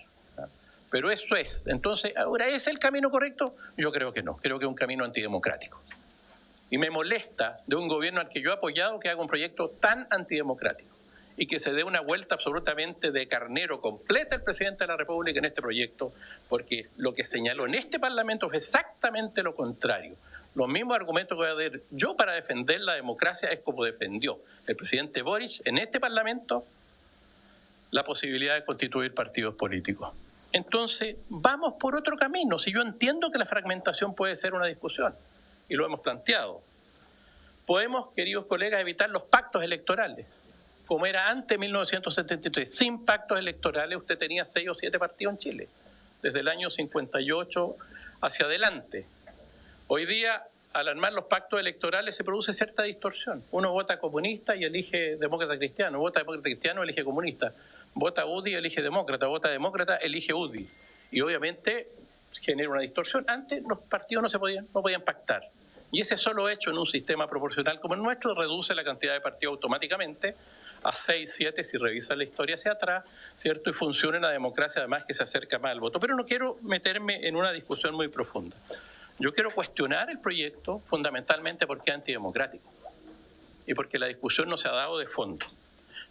pero eso es. Entonces, ¿ahora es el camino correcto? Yo creo que no, creo que es un camino antidemocrático. Y me molesta de un gobierno al que yo he apoyado que haga un proyecto tan antidemocrático y que se dé una vuelta absolutamente de carnero completa el presidente de la República en este proyecto, porque lo que señaló en este Parlamento es exactamente lo contrario. Los mismos argumentos que voy a dar yo para defender la democracia es como defendió el presidente Boric en este Parlamento la posibilidad de constituir partidos políticos. Entonces, vamos por otro camino. Si yo entiendo que la fragmentación puede ser una discusión, y lo hemos planteado, podemos, queridos colegas, evitar los pactos electorales, como era antes de 1973. Sin pactos electorales usted tenía 6 o 7 partidos en Chile, desde el año 58 hacia adelante. Hoy día, al armar los pactos electorales se produce cierta distorsión. Uno vota comunista y elige demócrata cristiano, vota demócrata cristiano y elige comunista. Vota UDI, elige demócrata, vota demócrata, elige UDI. Y obviamente genera una distorsión. Antes los partidos no podían pactar. Y ese solo hecho en un sistema proporcional como el nuestro reduce la cantidad de partidos automáticamente a 6, 7, si revisa la historia hacia atrás, ¿cierto? Y funciona la democracia además que se acerca más al voto. Pero no quiero meterme en una discusión muy profunda. Yo quiero cuestionar el proyecto fundamentalmente porque es antidemocrático y porque la discusión no se ha dado de fondo.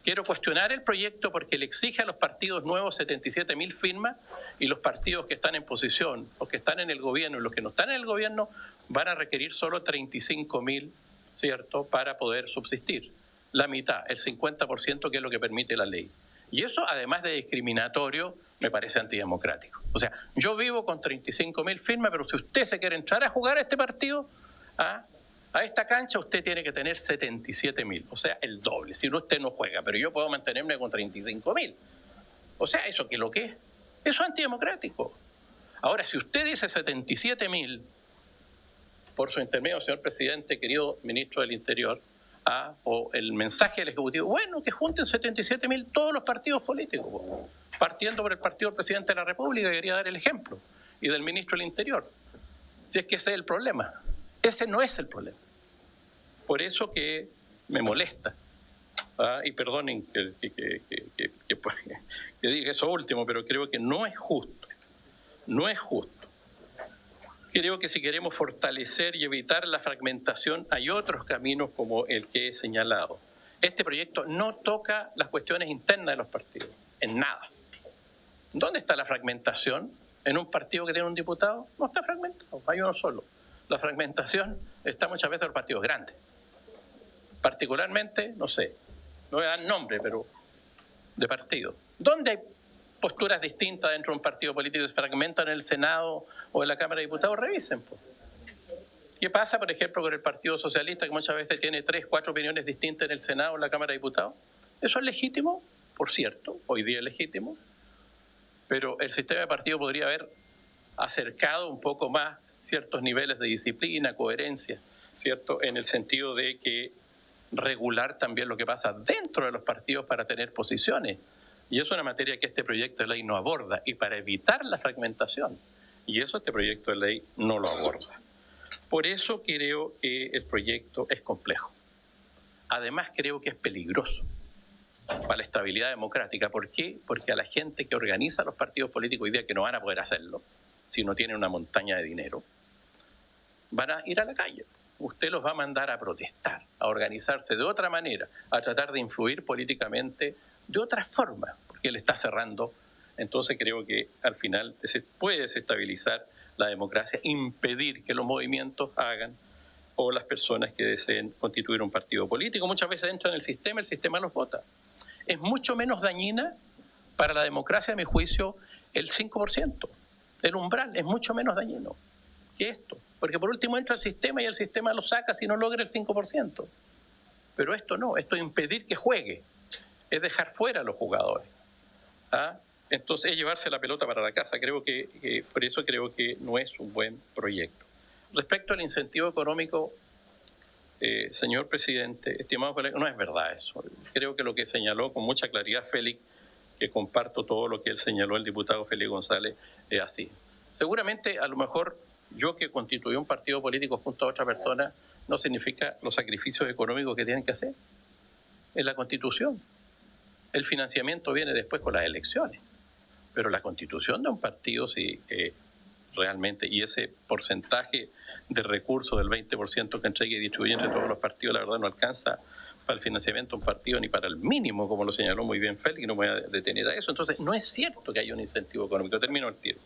Quiero cuestionar el proyecto porque le exige a los partidos nuevos 77.000 firmas y los partidos que están en posición, los que están en el gobierno y los que no están en el gobierno van a requerir solo 35.000, ¿cierto?, para poder subsistir. La mitad, el 50%, que es lo que permite la ley. Y eso, además de discriminatorio, me parece antidemocrático. O sea, yo vivo con 35.000 firmas, pero si usted se quiere entrar a jugar a este partido, a esta cancha usted tiene que tener 77.000, o sea, el doble. Si no, usted no juega, pero yo puedo mantenerme con 35.000. O sea, ¿eso qué es lo que es? Eso es antidemocrático. Ahora, si usted dice 77.000, por su intermedio, señor presidente, querido ministro del Interior, o el mensaje del Ejecutivo, bueno, que junten 77.000 todos los partidos políticos, partiendo por el partido del presidente de la República, quería dar el ejemplo, y del ministro del Interior. Si es que ese es el problema. Ese no es el problema. Por eso que me molesta. Y perdonen que diga eso último, pero creo que no es justo. No es justo. Creo que si queremos fortalecer y evitar la fragmentación, hay otros caminos como el que he señalado. Este proyecto no toca las cuestiones internas de los partidos, en nada. ¿Dónde está la fragmentación? ¿En un partido que tiene un diputado? No está fragmentado, hay uno solo. La fragmentación está muchas veces en los partidos grandes. Particularmente, no sé, no voy a dar nombre, pero de partido. ¿Dónde hay posturas distintas dentro de un partido político que se fragmentan en el Senado o en la Cámara de Diputados? Revisen, pues. ¿Qué pasa, por ejemplo, con el Partido Socialista, que muchas veces tiene 3, 4 opiniones distintas en el Senado o en la Cámara de Diputados? ¿Eso es legítimo? Por cierto, hoy día es legítimo. Pero el sistema de partido podría haber acercado un poco más ciertos niveles de disciplina, coherencia, ¿cierto? En el sentido de que regular también lo que pasa dentro de los partidos para tener posiciones Y es una materia que este proyecto de ley no aborda, y para evitar la fragmentación, y eso este proyecto de ley no lo aborda. Por eso creo que el proyecto es complejo. Además creo que es peligroso para la estabilidad democrática. ¿Por qué? Porque a la gente que organiza los partidos políticos hoy día, que no van a poder hacerlo si no tienen una montaña de dinero, van a ir a la calle. Usted los va a mandar a protestar, a organizarse de otra manera, a tratar de influir políticamente de otra forma, porque él está cerrando. Entonces creo que al final se puede desestabilizar la democracia, impedir que los movimientos hagan, o las personas que deseen constituir un partido político. Muchas veces entran en el sistema los vota. Es mucho menos dañina para la democracia, a mi juicio, el 5%. El umbral es mucho menos dañino que esto. Porque por último entra el sistema y el sistema lo saca si no logra el 5%. Pero esto no, esto es impedir que juegue, es dejar fuera a los jugadores. ¿Ah? Entonces es llevarse la pelota para la casa. Creo que por eso creo que no es un buen proyecto. Respecto al incentivo económico, señor presidente, estimado colega, no es verdad eso. Creo que lo que señaló con mucha claridad Félix, que comparto todo lo que él señaló, el diputado Félix González, es así. Seguramente, a lo mejor, yo que constituí un partido político junto a otra persona, no significa los sacrificios económicos que tienen que hacer. Es la Constitución. El financiamiento viene después con las elecciones. Pero la constitución de un partido, sí, realmente, y ese porcentaje de recursos del 20% que entrega y distribuye entre todos los partidos, la verdad no alcanza para el financiamiento de un partido ni para el mínimo, como lo señaló muy bien Félix, y no me voy a detener a eso. Entonces, no es cierto que haya un incentivo económico. Termino el tiempo.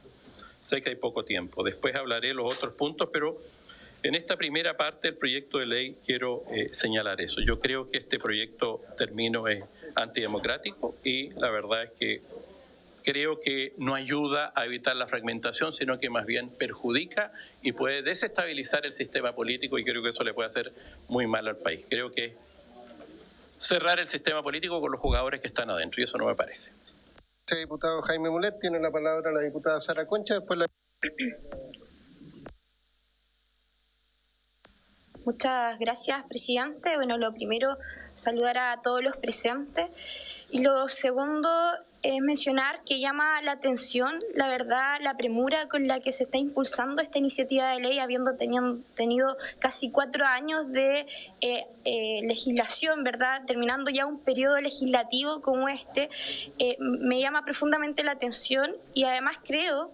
Sé que hay poco tiempo. Después hablaré los otros puntos, pero en esta primera parte del proyecto de ley quiero señalar eso. Yo creo que este proyecto, termino, es antidemocrático y la verdad es que creo que no ayuda a evitar la fragmentación, sino que más bien perjudica y puede desestabilizar el sistema político, y creo que eso le puede hacer muy mal al país. Creo que cerrar el sistema político con los jugadores que están adentro, y eso no me parece. El diputado Jaime Mulet, tiene la palabra la diputada Sara Concha, después la... Muchas gracias, presidente. Bueno, lo primero, saludar a todos los presentes. Y lo segundo es mencionar que llama la atención, la verdad, la premura con la que se está impulsando esta iniciativa de ley, habiendo tenido casi 4 años de legislación, ¿verdad? Terminando ya un periodo legislativo como este, me llama profundamente la atención, y además creo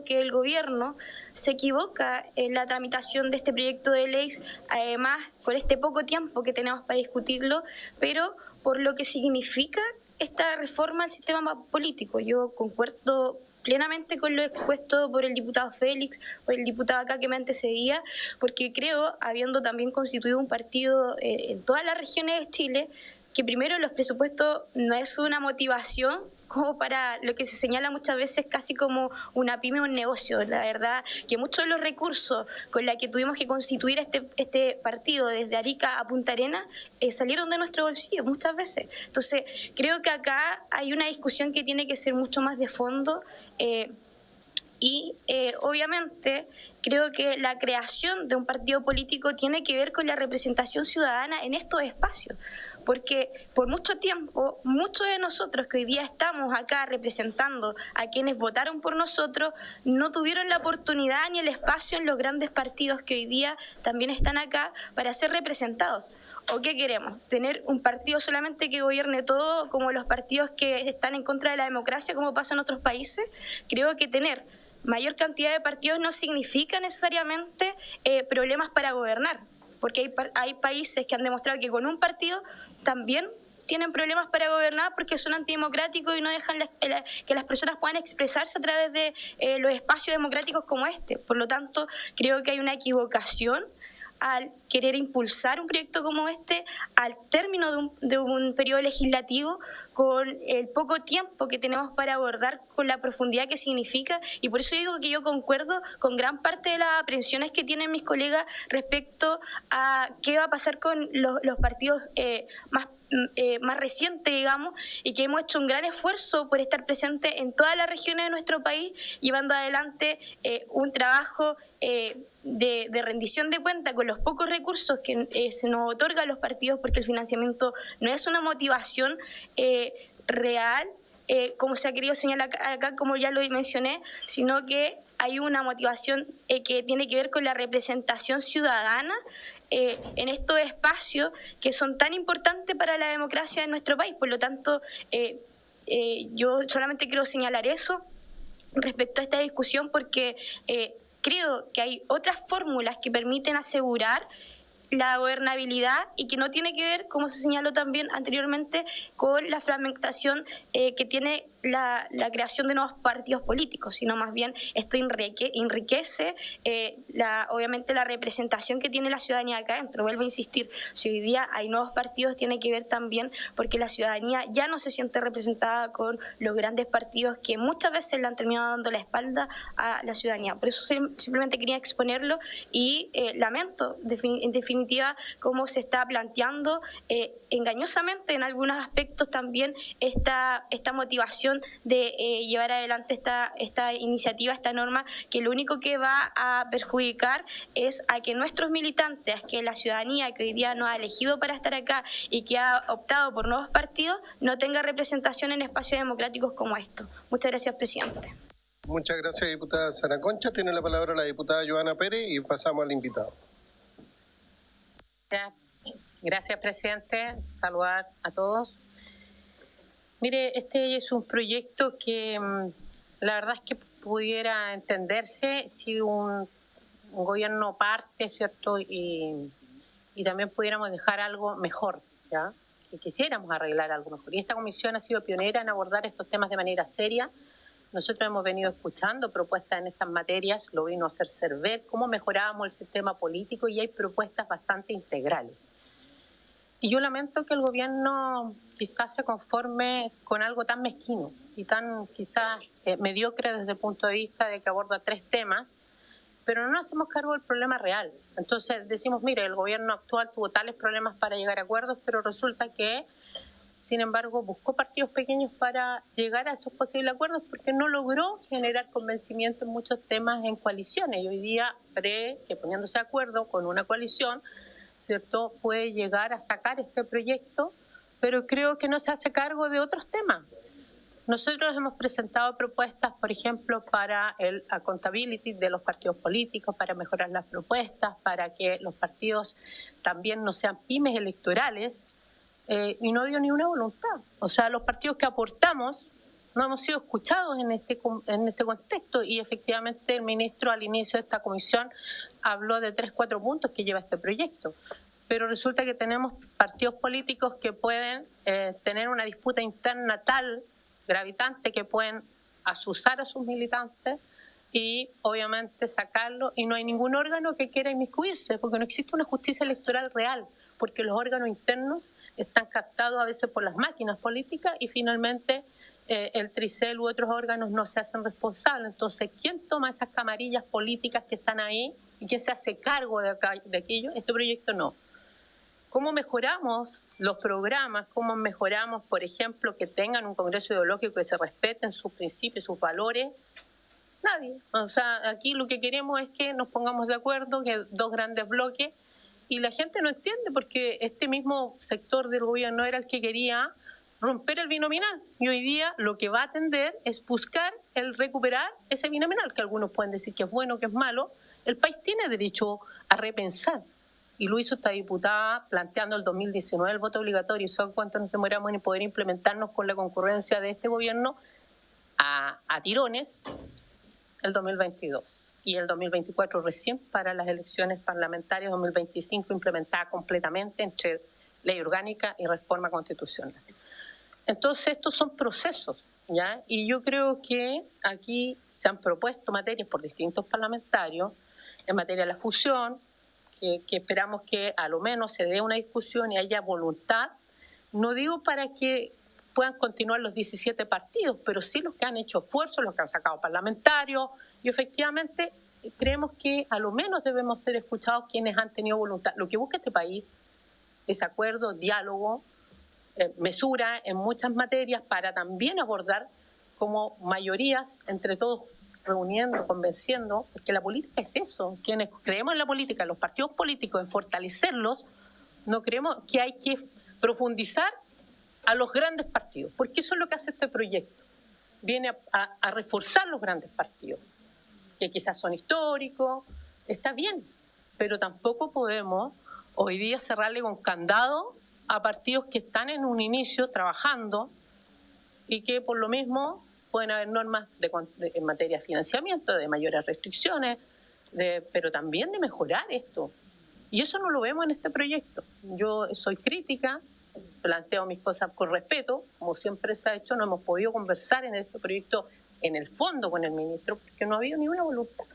que el gobierno se equivoca en la tramitación de este proyecto de ley, además por este poco tiempo que tenemos para discutirlo, pero por lo que significa esta reforma al sistema político. Yo concuerdo plenamente con lo expuesto por el diputado Félix, por el diputado acá que me antecedía, porque creo, habiendo también constituido un partido en todas las regiones de Chile, que primero los presupuestos no es una motivación como para lo que se señala muchas veces casi como una pyme o un negocio. La verdad que muchos de los recursos con los que tuvimos que constituir este partido desde Arica a Punta Arenas salieron de nuestro bolsillo muchas veces. Entonces creo que acá hay una discusión que tiene que ser mucho más de fondo, y obviamente creo que la creación de un partido político tiene que ver con la representación ciudadana en estos espacios. Porque por mucho tiempo, muchos de nosotros que hoy día estamos acá representando a quienes votaron por nosotros, no tuvieron la oportunidad ni el espacio en los grandes partidos que hoy día también están acá para ser representados. ¿O qué queremos? ¿Tener un partido solamente que gobierne todo, como los partidos que están en contra de la democracia, como pasa en otros países? Creo que tener mayor cantidad de partidos no significa necesariamente problemas para gobernar, porque hay países que han demostrado que con un partido también tienen problemas para gobernar porque son antidemocráticos y no dejan que las personas puedan expresarse a través de los espacios democráticos como este. Por lo tanto, creo que hay una equivocación al querer impulsar un proyecto como este al término de un periodo legislativo, con el poco tiempo que tenemos para abordar con la profundidad que significa, y por eso digo que yo concuerdo con gran parte de las aprensiones que tienen mis colegas respecto a qué va a pasar con los partidos más recientes, digamos, y que hemos hecho un gran esfuerzo por estar presentes en todas las regiones de nuestro país, llevando adelante un trabajo de rendición de cuenta con los pocos recursos que se nos otorga a los partidos, porque el financiamiento no es una motivación real como se ha querido señalar acá, como ya lo mencioné, sino que hay una motivación que tiene que ver con la representación ciudadana en estos espacios que son tan importantes para la democracia de nuestro país. Por lo tanto, yo solamente quiero señalar eso respecto a esta discusión, porque creo que hay otras fórmulas que permiten asegurar la gobernabilidad y que no tiene que ver, como se señaló también anteriormente, con la fragmentación que tiene la creación de nuevos partidos políticos, sino más bien esto enriquece obviamente la representación que tiene la ciudadanía acá adentro. Vuelvo a insistir, si hoy día hay nuevos partidos tiene que ver también porque la ciudadanía ya no se siente representada con los grandes partidos que muchas veces le han terminado dando la espalda a la ciudadanía. Por eso simplemente quería exponerlo y lamento en definitiva cómo se está planteando engañosamente en algunos aspectos también esta motivación de llevar adelante esta iniciativa, esta norma, que lo único que va a perjudicar es a que nuestros militantes, que la ciudadanía que hoy día nos ha elegido para estar acá y que ha optado por nuevos partidos, no tenga representación en espacios democráticos como estos. Muchas gracias, presidente. Muchas gracias, diputada Sara Concha. Tiene la palabra la diputada Joana Pérez y pasamos al invitado. Gracias, presidente. Saludar a todos. Mire, este es un proyecto que la verdad es que pudiera entenderse si un gobierno parte, ¿cierto? Y también pudiéramos dejar algo mejor, ¿ya? Que quisiéramos arreglar algo mejor. Y esta comisión ha sido pionera en abordar estos temas de manera seria. Nosotros hemos venido escuchando propuestas en estas materias, lo vino a hacer ver cómo mejorábamos el sistema político y hay propuestas bastante integrales. Y yo lamento que el gobierno quizás se conforme con algo tan mezquino y tan quizás mediocre desde el punto de vista de que aborda 3 temas, pero no nos hacemos cargo del problema real. Entonces decimos, mire, el gobierno actual tuvo tales problemas para llegar a acuerdos, pero resulta que, sin embargo, buscó partidos pequeños para llegar a esos posibles acuerdos porque no logró generar convencimiento en muchos temas en coaliciones. Y hoy día cree que poniéndose de acuerdo con una coalición, ¿cierto?, puede llegar a sacar este proyecto, pero creo que no se hace cargo de otros temas. Nosotros hemos presentado propuestas, por ejemplo, para el accountability de los partidos políticos, para mejorar las propuestas, para que los partidos también no sean pymes electorales, y no ha habido ni una voluntad. O sea, los partidos que aportamos no hemos sido escuchados en este contexto y efectivamente el ministro al inicio de esta comisión habló de 3-4 puntos que lleva este proyecto. Pero resulta que tenemos partidos políticos que pueden tener una disputa interna tal, gravitante, que pueden azuzar a sus militantes y obviamente sacarlo, y no hay ningún órgano que quiera inmiscuirse, porque no existe una justicia electoral real, porque los órganos internos están captados a veces por las máquinas políticas y finalmente el Tricel u otros órganos no se hacen responsables. Entonces, ¿quién toma esas camarillas políticas que están ahí y quién se hace cargo de aquello? Este proyecto no. ¿Cómo mejoramos los programas? ¿Cómo mejoramos, por ejemplo, que tengan un congreso ideológico que se respeten sus principios, sus valores? Nadie. O sea, aquí lo que queremos es que nos pongamos de acuerdo, que 2 grandes bloques, y la gente no entiende porque este mismo sector del gobierno era el que quería romper el binominal y hoy día lo que va a atender es buscar el recuperar ese binominal, que algunos pueden decir que es bueno, que es malo. El país tiene derecho a repensar y lo hizo esta diputada planteando el 2019 el voto obligatorio. ¿Saben cuánto nos demoramos en poder implementarnos con la concurrencia de este gobierno a tirones? El 2022 y el 2024 recién para las elecciones parlamentarias, 2025 implementada completamente entre ley orgánica y reforma constitucional. Entonces estos son procesos, ¿ya? Y yo creo que aquí se han propuesto materias por distintos parlamentarios en materia de la fusión, que esperamos que a lo menos se dé una discusión y haya voluntad, no digo para que puedan continuar los 17 partidos, pero sí los que han hecho esfuerzos, los que han sacado parlamentarios, y efectivamente creemos que a lo menos debemos ser escuchados quienes han tenido voluntad. Lo que busca este país es acuerdo, diálogo, mesura en muchas materias para también abordar como mayorías entre todos, reuniendo, convenciendo, porque la política es eso. Quienes creemos en la política, los partidos políticos, en fortalecerlos, no creemos que hay que profundizar a los grandes partidos, porque eso es lo que hace este proyecto. Viene a reforzar los grandes partidos, que quizás son históricos, está bien, pero tampoco podemos hoy día cerrarle con candado a partidos que están en un inicio trabajando y que por lo mismo pueden haber normas en materia de financiamiento, de mayores restricciones, pero también de mejorar esto. Y eso no lo vemos en este proyecto. Yo soy crítica, planteo mis cosas con respeto, como siempre se ha hecho, no hemos podido conversar en este proyecto en el fondo con el ministro, porque no ha habido ni una voluntad.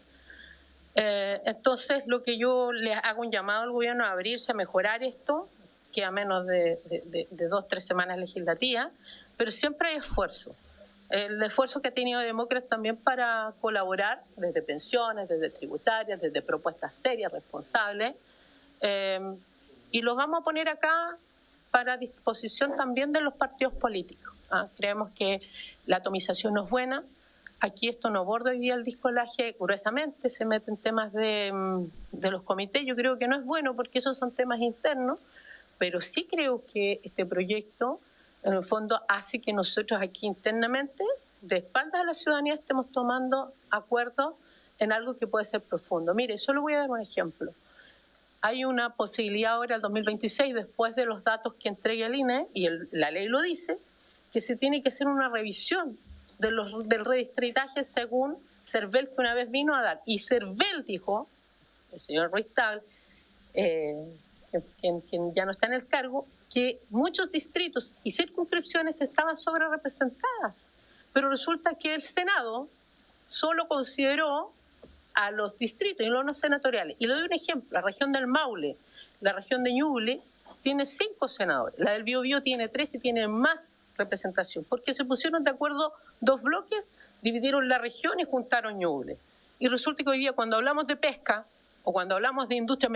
Entonces, lo que yo le hago un llamado al gobierno a abrirse, a mejorar esto, que a menos de 2-3 semanas legislativas, pero siempre hay esfuerzo. El esfuerzo que ha tenido Demócratas también para colaborar desde pensiones, desde tributarias, desde propuestas serias, responsables, y los vamos a poner acá para disposición también de los partidos políticos. Creemos que la atomización no es buena. Aquí esto no aborda hoy día el discolaje gruesamente, se mete en temas de los comités. Yo creo que no es bueno porque esos son temas internos, pero sí creo que este proyecto en el fondo hace que nosotros aquí internamente, de espaldas a la ciudadanía, estemos tomando acuerdos en algo que puede ser profundo. Mire, solo voy a dar un ejemplo. Hay una posibilidad ahora, el 2026, después de los datos que entregue el INE, y la ley lo dice, que se tiene que hacer una revisión del redistritaje según Cervel, que una vez vino a dar. Y Cervel dijo, el señor Ruiz Tagle, quien ya no está en el cargo, que muchos distritos y circunscripciones estaban sobre representadas. Pero resulta que el Senado solo consideró a los distritos y no a los senatoriales. Y le doy un ejemplo. La región del Maule, la región de Ñuble, tiene 5 senadores. La del Biobío tiene 3 y tiene más representación. Porque se pusieron de acuerdo 2 bloques, dividieron la región y juntaron Ñuble. Y resulta que hoy día cuando hablamos de pesca o cuando hablamos de industria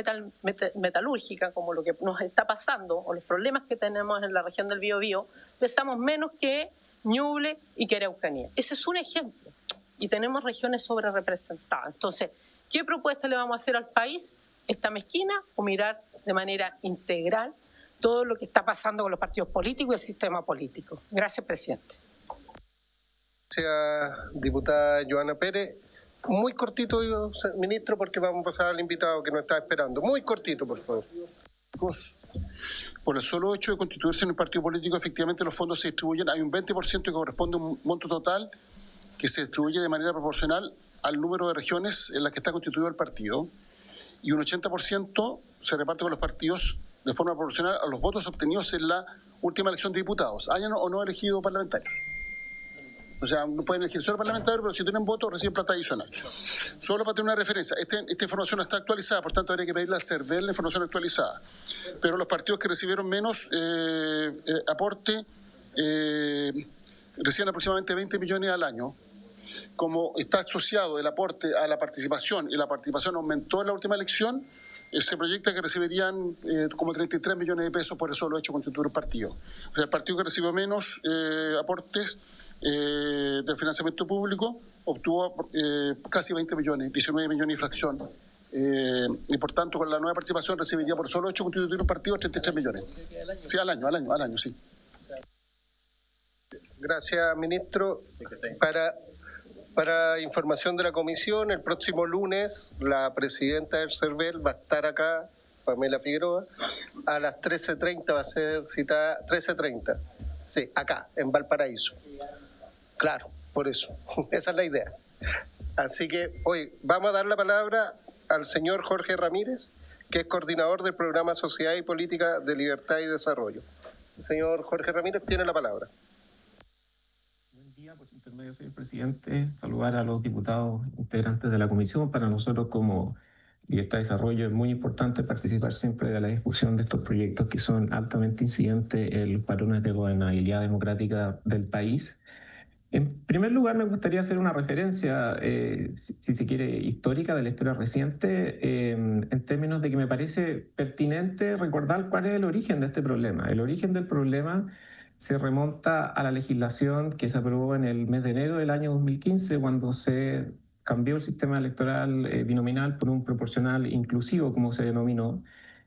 metalúrgica, como lo que nos está pasando, o los problemas que tenemos en la región del Biobío, pesamos menos que Ñuble y que Araucanía. Ese es un ejemplo. Y tenemos regiones sobre representadas. Entonces, ¿qué propuesta le vamos a hacer al país? ¿Esta mezquina o mirar de manera integral todo lo que está pasando con los partidos políticos y el sistema político? Gracias, presidente. Gracias, diputada Joana Pérez. Muy cortito, ministro, porque vamos a pasar al invitado que nos está esperando. Muy cortito, por favor. Por el solo hecho de constituirse en un partido político, efectivamente los fondos se distribuyen. Hay un 20% que corresponde a un monto total que se distribuye de manera proporcional al número de regiones en las que está constituido el partido, y un 80% se reparte con los partidos de forma proporcional a los votos obtenidos en la última elección de diputados, hayan o no elegido parlamentarios. O sea, no pueden elegir solo parlamentarios, pero si tienen votos reciben plata adicional. Solo para tener una referencia, esta información no está actualizada, por tanto habría que pedirle al CERVEL la información actualizada. Pero los partidos que recibieron menos aporte reciben aproximadamente 20 millones al año. Como está asociado el aporte a la participación y la participación aumentó en la última elección, se proyecta que recibirían como 33 millones de pesos por el solo hecho de constituir un partido. O sea, el partido que recibió menos aportes del financiamiento público obtuvo casi 20 millones, 19 millones y fracción. Y por tanto, con la nueva participación recibiría por solo hecho de constituir un partido 33 millones. Sí, al año, sí. Gracias, ministro. Para información de la comisión, el próximo lunes la presidenta del CERVEL va a estar acá, Pamela Figueroa, a las 13:30 va a ser citada, 13:30, sí, acá, en Valparaíso. Claro, por eso, esa es la idea. Así que hoy vamos a dar la palabra al señor Jorge Ramírez, que es coordinador del programa Sociedad y Política de Libertad y Desarrollo. El señor Jorge Ramírez tiene la palabra. Por su intermedio, señor presidente, saludar a los diputados integrantes de la comisión. Para nosotros como Libertad y Desarrollo es muy importante participar siempre de la discusión de estos proyectos que son altamente incidentes en los patrones de gobernabilidad democrática del país. En primer lugar, me gustaría hacer una referencia, si se quiere, histórica de la historia reciente, en términos de que me parece pertinente recordar cuál es el origen de este problema. El origen del problema se remonta a la legislación que se aprobó en el mes de enero del año 2015, cuando se cambió el sistema electoral binominal por un proporcional inclusivo, como se denominó,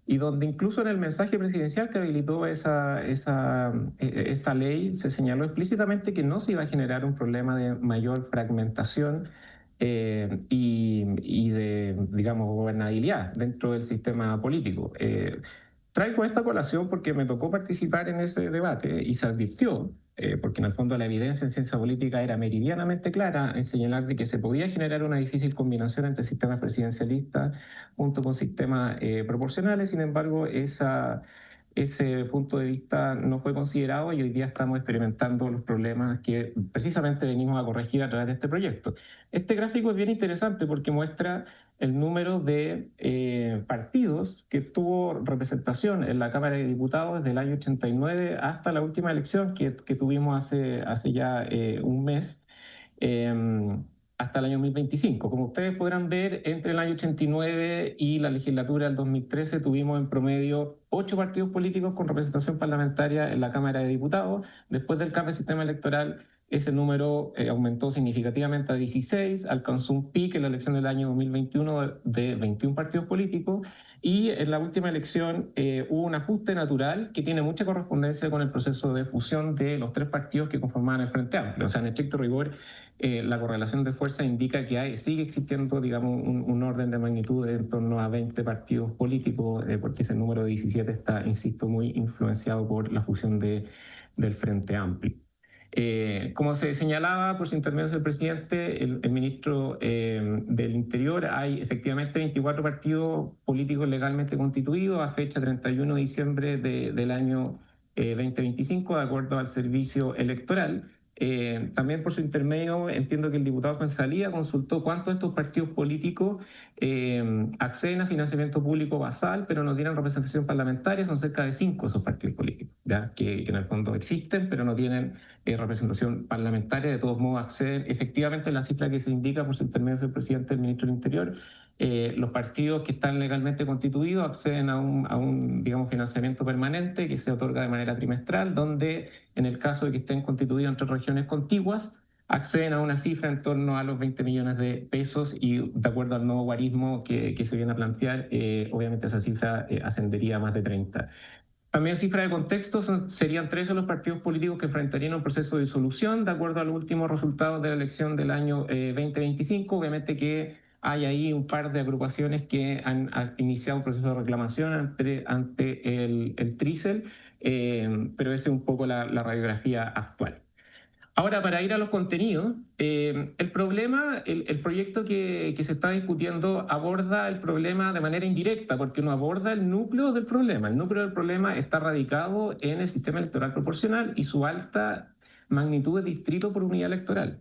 y donde incluso en el mensaje presidencial que habilitó esta ley se señaló explícitamente que no se iba a generar un problema de mayor fragmentación y de, digamos, gobernabilidad dentro del sistema político. Traigo esta colación porque me tocó participar en ese debate y se advirtió, porque en el fondo la evidencia en ciencia política era meridianamente clara en señalar de que se podía generar una difícil combinación entre sistemas presidencialistas junto con sistemas proporcionales. Sin embargo, ese punto de vista no fue considerado y hoy día estamos experimentando los problemas que precisamente venimos a corregir a través de este proyecto. Este gráfico es bien interesante porque muestra el número de partidos que tuvo representación en la Cámara de Diputados desde el año 89 hasta la última elección que tuvimos hace ya un mes, hasta el año 2025. Como ustedes podrán ver, entre el año 89 y la legislatura del 2013 tuvimos en promedio 8 partidos políticos con representación parlamentaria en la Cámara de Diputados. Después del cambio de sistema electoral, ese número aumentó significativamente a 16, alcanzó un pico en la elección del año 2021 de 21 partidos políticos y en la última elección hubo un ajuste natural que tiene mucha correspondencia con el proceso de fusión de los 3 partidos que conformaban el Frente Amplio. O sea, en estricto rigor, la correlación de fuerza indica que sigue existiendo, digamos, un orden de magnitud de en torno a 20 partidos políticos, porque ese número de 17 está, insisto, muy influenciado por la fusión del Frente Amplio. Como se señalaba por su intervención del presidente, el ministro del Interior, hay efectivamente 24 partidos políticos legalmente constituidos a fecha 31 de diciembre del año 2025, de acuerdo al servicio electoral. También por su intermedio entiendo que el diputado Fuenzalía consultó cuántos de estos partidos políticos acceden a financiamiento público basal, pero no tienen representación parlamentaria. Son cerca de 5 esos partidos políticos, ¿ya? Que en el fondo existen, pero no tienen representación parlamentaria. De todos modos acceden efectivamente a la cifra que se indica por su intermedio del presidente del ministro del Interior. Los partidos que están legalmente constituidos acceden a un digamos, financiamiento permanente que se otorga de manera trimestral, donde en el caso de que estén constituidos entre regiones contiguas, acceden a una cifra en torno a los 20 millones de pesos y de acuerdo al nuevo guarismo que se viene a plantear, obviamente esa cifra ascendería a más de 30. También cifra de contexto, serían 13 los partidos políticos que enfrentarían un proceso de disolución de acuerdo a los últimos resultados de la elección del año 2025. Obviamente que hay ahí un par de agrupaciones que han iniciado un proceso de reclamación ante el TRICEL, pero esa es un poco la radiografía actual. Ahora, para ir a los contenidos, el problema, el proyecto que se está discutiendo aborda el problema de manera indirecta, porque no aborda el núcleo del problema. El núcleo del problema está radicado en el sistema electoral proporcional y su alta magnitud de distrito por unidad electoral.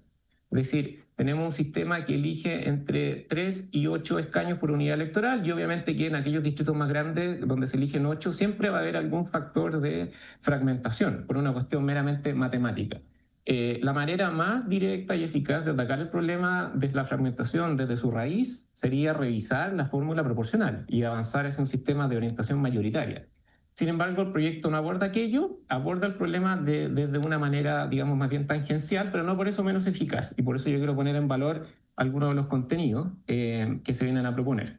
Es decir, tenemos un sistema que elige entre 3 y 8 escaños por unidad electoral y obviamente que en aquellos distritos más grandes donde se eligen 8 siempre va a haber algún factor de fragmentación por una cuestión meramente matemática. La manera más directa y eficaz de atacar el problema de la fragmentación desde su raíz sería revisar la fórmula proporcional y avanzar hacia un sistema de orientación mayoritaria. Sin embargo, el proyecto no aborda aquello, aborda el problema desde una manera, digamos, más bien tangencial, pero no por eso menos eficaz. Y por eso yo quiero poner en valor algunos de los contenidos que se vienen a proponer.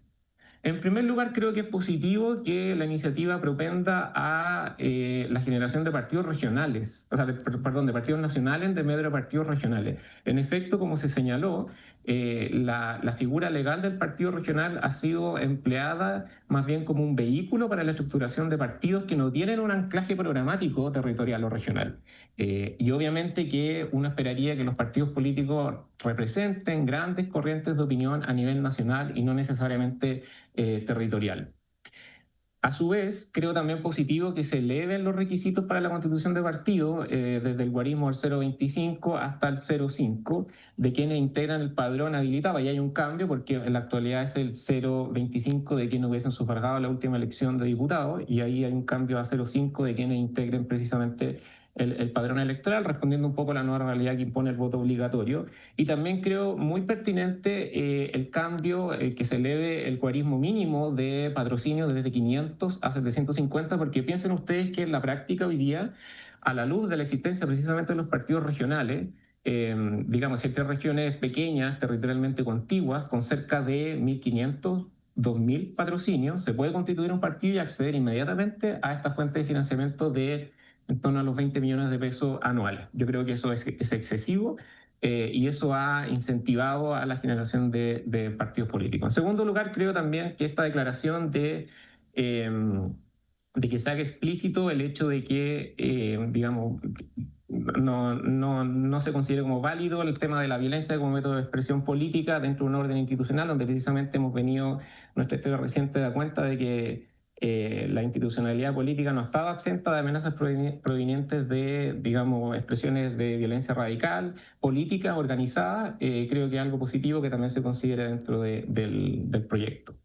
En primer lugar, creo que es positivo que la iniciativa propenda a la generación de partidos regionales, o sea, de partidos nacionales en medio de partidos regionales. En efecto, como se señaló, la figura legal del partido regional ha sido empleada más bien como un vehículo para la estructuración de partidos que no tienen un anclaje programático territorial o regional. Y obviamente que uno esperaría que los partidos políticos representen grandes corrientes de opinión a nivel nacional y no necesariamente territorial. A su vez, creo también positivo que se eleven los requisitos para la constitución de partido desde el guarismo del 0,25 hasta el 0,5 de quienes integran el padrón habilitado. Y hay un cambio porque en la actualidad es el 0,25 de quienes hubiesen sufragado la última elección de diputados y ahí hay un cambio a 0,5 de quienes integren precisamente el padrón electoral, respondiendo un poco a la nueva realidad que impone el voto obligatorio. Y también creo muy pertinente el cambio, que se eleve el guarismo mínimo de patrocinio desde 500 a 750, porque piensen ustedes que en la práctica hoy día, a la luz de la existencia precisamente de los partidos regionales, digamos, ciertas regiones pequeñas, territorialmente contiguas, con cerca de 1.500 2.000 patrocinios, se puede constituir un partido y acceder inmediatamente a esta fuente de financiamiento de en torno a los 20 millones de pesos anuales. Yo creo que eso es excesivo y eso ha incentivado a la generación de partidos políticos. En segundo lugar, creo también que esta declaración de que se haga explícito el hecho de que, digamos, no se considere como válido el tema de la violencia como método de expresión política dentro de un orden institucional, donde precisamente hemos venido, nuestra historia reciente da cuenta de que la institucionalidad política no estaba exenta de amenazas provenientes de, digamos, expresiones de violencia radical, políticas, organizadas. Creo que es algo positivo que también se considera dentro del proyecto.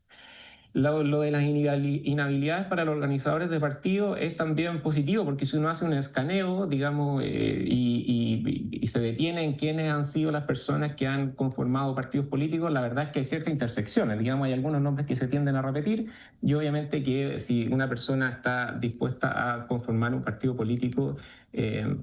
Lo de las inhabilidades para los organizadores de partidos es también positivo, porque si uno hace un escaneo, digamos, y se detiene en quiénes han sido las personas que han conformado partidos políticos, la verdad es que hay ciertas intersecciones. Digamos, hay algunos nombres que se tienden a repetir, y obviamente que si una persona está dispuesta a conformar un partido político,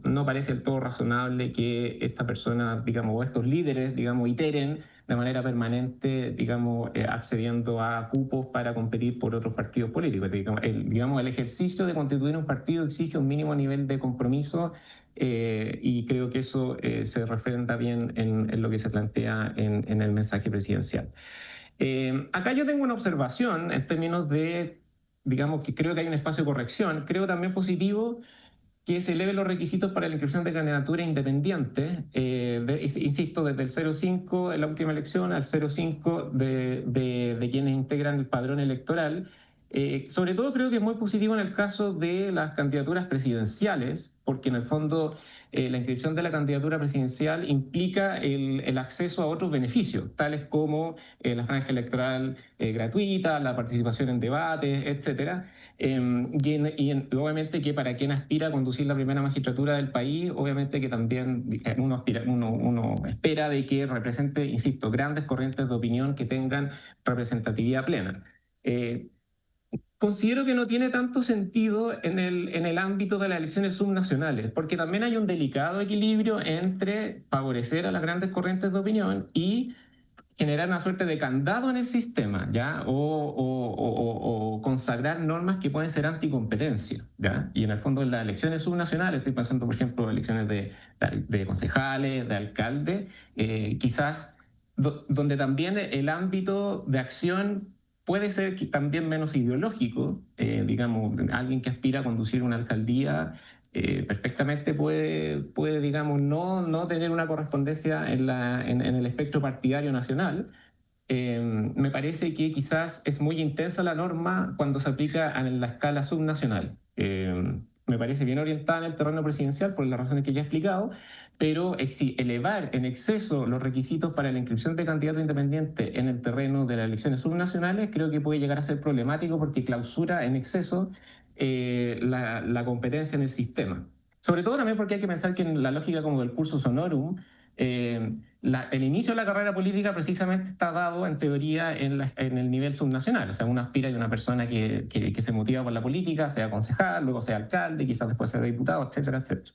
no parece del todo razonable que esta persona, digamos, o estos líderes, digamos, iteren de manera permanente, digamos, accediendo a cupos para competir por otros partidos políticos. Digamos, el ejercicio de constituir un partido exige un mínimo nivel de compromiso y creo que eso se refrenda bien en lo que se plantea en el mensaje presidencial. Acá yo tengo una observación en términos de, digamos, que creo que hay un espacio de corrección. Creo también positivo que se eleven los requisitos para la inscripción de candidatura independiente, insisto, desde el 0,5 en la última elección al 0,5 de quienes integran el padrón electoral. Sobre todo creo que es muy positivo en el caso de las candidaturas presidenciales, porque en el fondo la inscripción de la candidatura presidencial implica el acceso a otros beneficios, tales como la franja electoral gratuita, la participación en debates, etcétera. Obviamente que para quien aspira a conducir la primera magistratura del país, obviamente que también uno espera de que represente, insisto, grandes corrientes de opinión que tengan representatividad plena. Considero que no tiene tanto sentido en el ámbito de las elecciones subnacionales, porque también hay un delicado equilibrio entre favorecer a las grandes corrientes de opinión y generar una suerte de candado en el sistema, ¿ya? O consagrar normas que pueden ser anticompetencia, ¿ya? Y en el fondo en las elecciones subnacionales, estoy pensando por ejemplo en elecciones de concejales, de alcaldes, quizás donde también el ámbito de acción puede ser también menos ideológico, digamos, alguien que aspira a conducir una alcaldía perfectamente puede, digamos, no tener una correspondencia en el espectro partidario nacional. Me parece que quizás es muy intensa la norma cuando se aplica en la escala subnacional. Me parece bien orientada en el terreno presidencial por las razones que ya he explicado, pero elevar en exceso los requisitos para la inscripción de candidato independiente en el terreno de las elecciones subnacionales creo que puede llegar a ser problemático porque clausura en exceso la competencia en el sistema. Sobre todo también porque hay que pensar que en la lógica como del cursus honorum, el inicio de la carrera política precisamente está dado en teoría en el nivel subnacional. O sea, uno aspira a una persona que se motiva por la política, sea concejal, luego sea alcalde, quizás después sea diputado, etcétera, etcétera.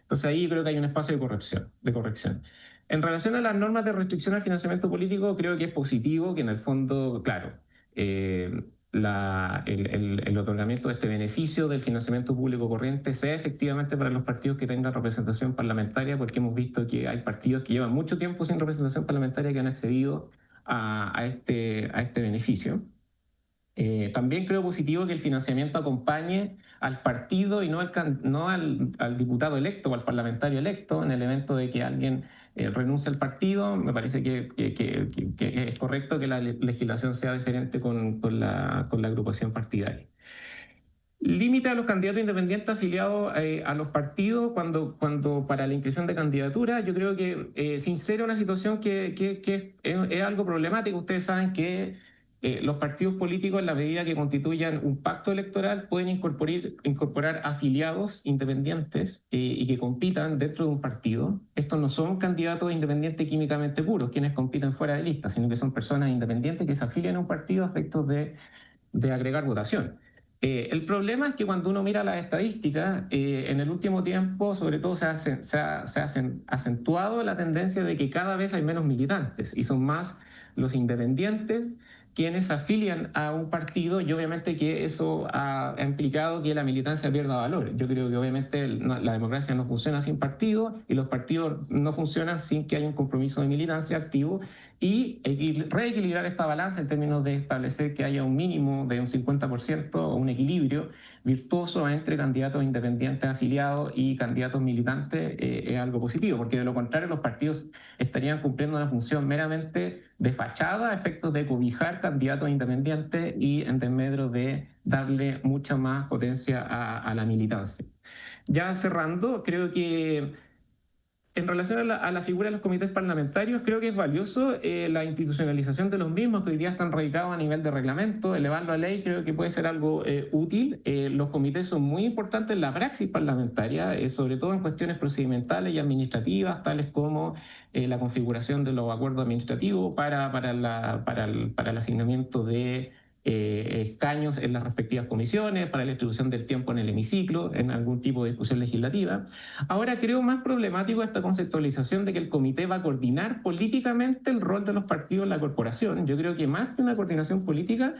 Entonces ahí creo que hay un espacio de corrección. En relación a las normas de restricción al financiamiento político, creo que es positivo que en el fondo, claro, el otorgamiento de este beneficio del financiamiento público corriente sea efectivamente para los partidos que tengan representación parlamentaria, porque hemos visto que hay partidos que llevan mucho tiempo sin representación parlamentaria que han accedido a este beneficio. También creo positivo que el financiamiento acompañe al partido y no al diputado electo o al parlamentario electo en el evento de que alguien renuncie al partido. Me parece que es correcto que la legislación sea diferente con la agrupación partidaria. Límite a los candidatos independientes afiliados a los partidos cuando para la inscripción de candidatura. Yo creo que sincera una situación que es algo problemático. Ustedes saben que los partidos políticos, en la medida que constituyan un pacto electoral, pueden incorporar afiliados independientes y que compitan dentro de un partido. Estos no son candidatos independientes químicamente puros, quienes compiten fuera de lista, sino que son personas independientes que se afilian a un partido a efectos de agregar votación. El problema es que cuando uno mira las estadísticas, en el último tiempo, sobre todo, se ha acentuado la tendencia de que cada vez hay menos militantes y son más los independientes quienes se afilian a un partido, y obviamente que eso ha implicado que la militancia pierda valor. Yo creo que obviamente la democracia no funciona sin partidos y los partidos no funcionan sin que haya un compromiso de militancia activo, y reequilibrar esta balanza en términos de establecer que haya un mínimo de un 50% o un equilibrio virtuoso entre candidatos independientes afiliados y candidatos militantes es algo positivo, porque de lo contrario los partidos estarían cumpliendo una función meramente de fachada a efectos de cobijar candidatos independientes y en desmedro de darle mucha más potencia a la militancia. Ya cerrando, creo que en relación a la figura de los comités parlamentarios, creo que es valioso la institucionalización de los mismos, que hoy día están radicados a nivel de reglamento, elevarlo a ley, creo que puede ser algo útil. Los comités son muy importantes en la praxis parlamentaria, sobre todo en cuestiones procedimentales y administrativas, tales como la configuración de los acuerdos administrativos para el asignamiento de escaños en las respectivas comisiones, para la distribución del tiempo en el hemiciclo, en algún tipo de discusión legislativa. Ahora creo más problemático esta conceptualización de que el comité va a coordinar políticamente el rol de los partidos en la corporación. Yo creo que más que una coordinación política,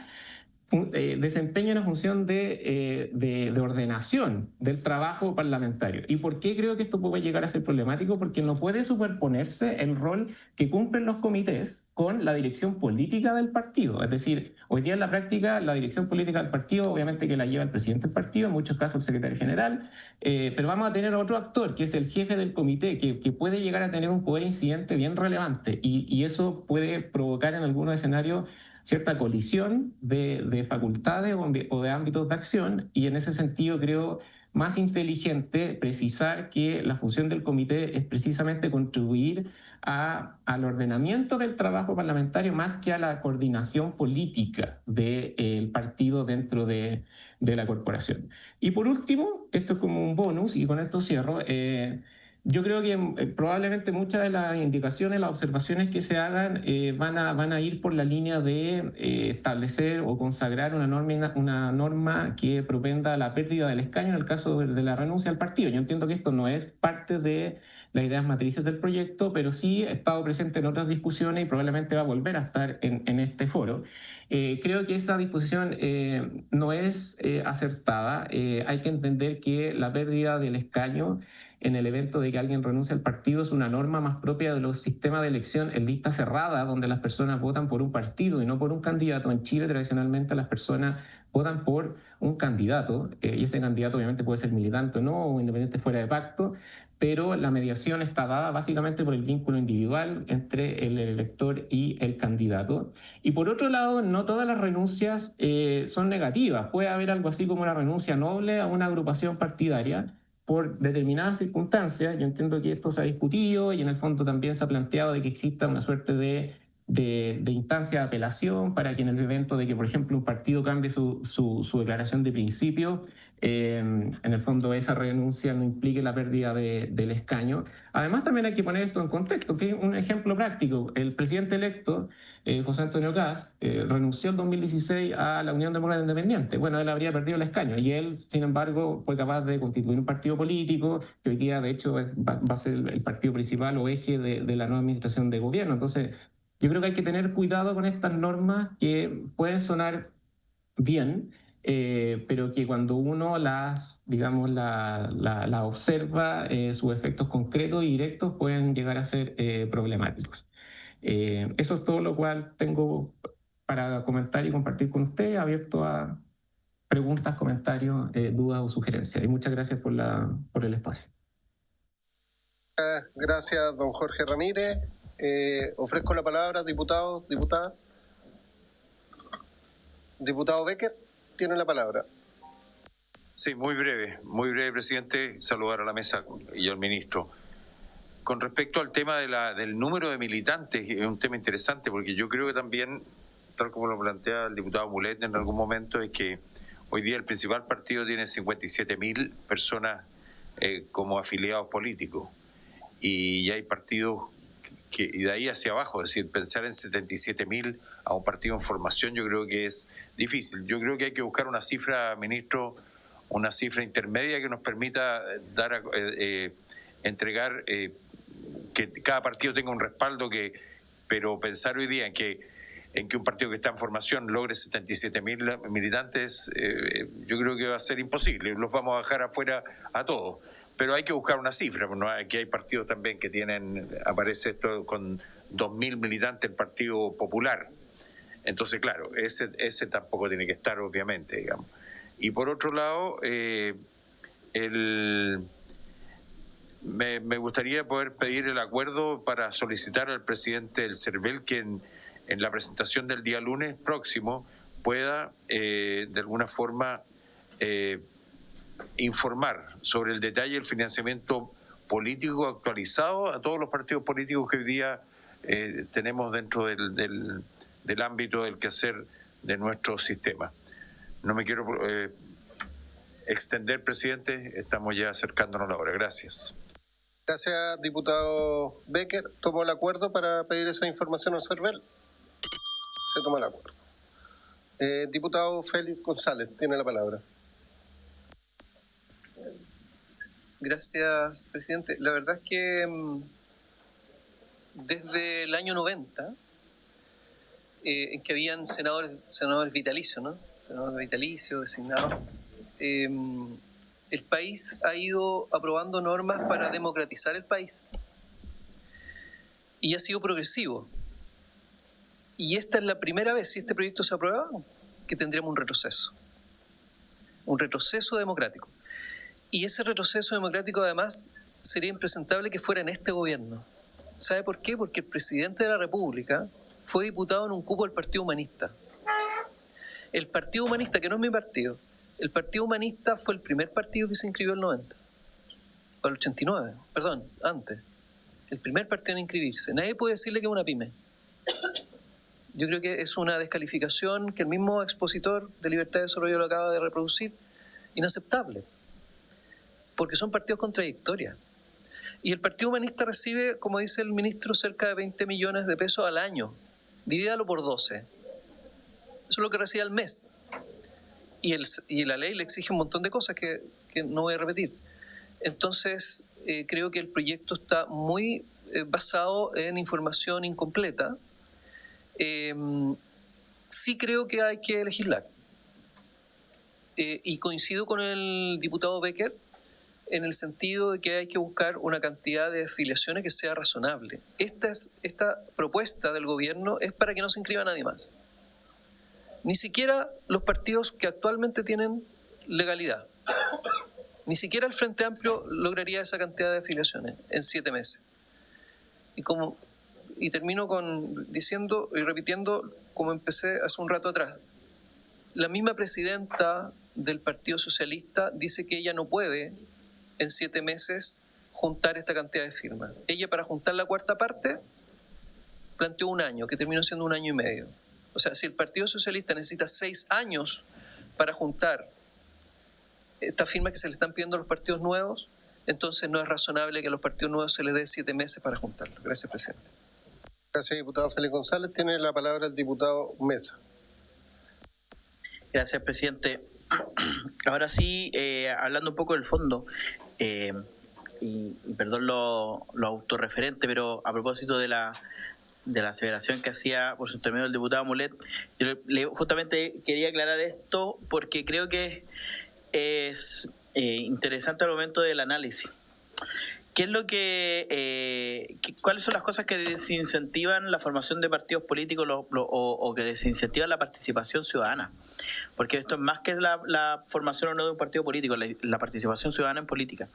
desempeña una función de ordenación del trabajo parlamentario. ¿Y por qué creo que esto puede llegar a ser problemático? Porque no puede superponerse el rol que cumplen los comités con la dirección política del partido. Es decir, hoy día en la práctica la dirección política del partido obviamente que la lleva el presidente del partido, en muchos casos el secretario general, pero vamos a tener otro actor que es el jefe del comité que puede llegar a tener un poder incidente bien relevante y eso puede provocar en algunos escenarios cierta colisión de facultades o de ámbitos de acción, y en ese sentido creo más inteligente precisar que la función del comité es precisamente contribuir al ordenamiento del trabajo parlamentario más que a la coordinación política del partido dentro de la corporación. Y por último, esto es como un bonus y con esto cierro, yo creo que probablemente muchas de las indicaciones, las observaciones que se hagan van a ir por la línea de establecer o consagrar una norma que propenda a la pérdida del escaño en el caso de la renuncia al partido. Yo entiendo que esto no es parte de las ideas matrices del proyecto, pero sí ha estado presente en otras discusiones y probablemente va a volver a estar en este foro. Creo que esa disposición no es acertada. Hay que entender que la pérdida del escaño en el evento de que alguien renuncie al partido es una norma más propia de los sistemas de elección en lista cerrada, donde las personas votan por un partido y no por un candidato. En Chile tradicionalmente las personas votan por un candidato, y ese candidato obviamente puede ser militante o no, o independiente fuera de pacto, pero la mediación está dada básicamente por el vínculo individual entre el elector y el candidato. Y por otro lado, no todas las renuncias son negativas. Puede haber algo así como una renuncia noble a una agrupación partidaria por determinadas circunstancias. Yo entiendo que esto se ha discutido y en el fondo también se ha planteado de que exista una suerte de instancia de apelación para que en el evento de que, por ejemplo, un partido cambie su declaración de principio, en el fondo esa renuncia no implique la pérdida del escaño. Además, también hay que poner esto en contexto, que es un ejemplo práctico. El presidente electo, José Antonio Kast, renunció en 2016 a la Unión Demócrata Independiente. Bueno, él habría perdido el escaño y él, sin embargo, fue capaz de constituir un partido político que hoy día, de hecho, va a ser el partido principal o eje de la nueva administración de gobierno. Entonces, yo creo que hay que tener cuidado con estas normas que pueden sonar bien, pero que cuando uno las observa, sus efectos concretos y directos pueden llegar a ser problemáticos. Eso es todo lo cual tengo para comentar y compartir con ustedes, abierto a preguntas, comentarios, dudas o sugerencias. Y muchas gracias por el espacio. Gracias, don Jorge Ramírez. Ofrezco la palabra, diputados, diputadas. Diputado Becker, tiene la palabra. Sí, muy breve, presidente. Saludar a la mesa y al ministro. Con respecto al tema del número de militantes, es un tema interesante porque yo creo que también, tal como lo plantea el diputado Mulet en algún momento, es que hoy día el principal partido tiene 57.000 personas como afiliados políticos y hay partidos y de ahí hacia abajo, es decir, pensar en 77.000 a un partido en formación yo creo que es difícil. Yo creo que hay que buscar una cifra, ministro, una cifra intermedia que nos permita entregar que cada partido tenga un respaldo, pero pensar hoy día en que en que un partido que está en formación logre 77.000 militantes, yo creo que va a ser imposible. Los vamos a dejar afuera a todos. Pero hay que buscar una cifra. ¿No? Aquí hay partidos también que tienen, aparece esto con 2.000 militantes, el Partido Popular. Entonces, claro, ese tampoco tiene que estar, obviamente, digamos. Y por otro lado, me gustaría poder pedir el acuerdo para solicitar al presidente del CERVEL que en la presentación del día lunes próximo pueda, de alguna forma, informar sobre el detalle del financiamiento político actualizado a todos los partidos políticos que hoy día tenemos dentro del ámbito del quehacer de nuestro sistema. No me quiero extender, presidente, estamos ya acercándonos a la hora. Gracias. Gracias, diputado Becker. ¿Tomó el acuerdo para pedir esa información al CERVEL? Se toma el acuerdo. Diputado Félix González, tiene la palabra. Gracias, presidente. La verdad es que desde el año 90, en que habían senadores vitalicios, ¿no? Senadores vitalicios, designados, el país ha ido aprobando normas para democratizar el país. Y ha sido progresivo. Y esta es la primera vez, si este proyecto se aprueba, que tendríamos un retroceso. Un retroceso democrático. Y ese retroceso democrático, además, sería impresentable que fuera en este gobierno. ¿Sabe por qué? Porque el presidente de la República fue diputado en un cupo del Partido Humanista. El Partido Humanista, que no es mi partido, el Partido Humanista fue el primer partido que se inscribió en el 90. O el 89, perdón, antes. El primer partido en inscribirse. Nadie puede decirle que es una pyme. Yo creo que es una descalificación que el mismo expositor de Libertad de Desarrollo lo acaba de reproducir. Inaceptable. Porque son partidos contradictorios. Y el Partido Humanista recibe, como dice el ministro, cerca de 20 millones de pesos al año. Divídalo por 12. Eso es lo que recibe al mes. Y la ley le exige un montón de cosas que no voy a repetir. Entonces, creo que el proyecto está muy basado en información incompleta. Sí creo que hay que legislar. Y coincido con el diputado Becker en el sentido de que hay que buscar una cantidad de afiliaciones que sea razonable. Esta propuesta del gobierno es para que no se inscriba nadie más. Ni siquiera los partidos que actualmente tienen legalidad. Ni siquiera el Frente Amplio lograría esa cantidad de afiliaciones en 7 meses. Y termino diciendo y repitiendo como empecé hace un rato atrás. La misma presidenta del Partido Socialista dice que ella no puede en 7 meses juntar esta cantidad de firmas. Ella, para juntar la cuarta parte, planteó 1 año, que terminó siendo 1 año y medio. O sea, si el Partido Socialista necesita 6 años para juntar estas firmas que se le están pidiendo a los partidos nuevos, entonces no es razonable que a los partidos nuevos se les dé 7 meses para juntarlo. Gracias, presidente. Gracias, diputado Félix González. Tiene la palabra el diputado Mesa. Gracias, presidente. Ahora sí, hablando un poco del fondo, y perdón lo autorreferente, pero a propósito de la aseveración que hacía por su intermedio el diputado Mulet, yo justamente quería aclarar esto porque creo que es interesante al momento del análisis. ¿Qué es lo cuáles son las cosas que desincentivan la formación de partidos políticos o que desincentivan la participación ciudadana? Porque esto es más que la formación o no de un partido político, la participación ciudadana en política.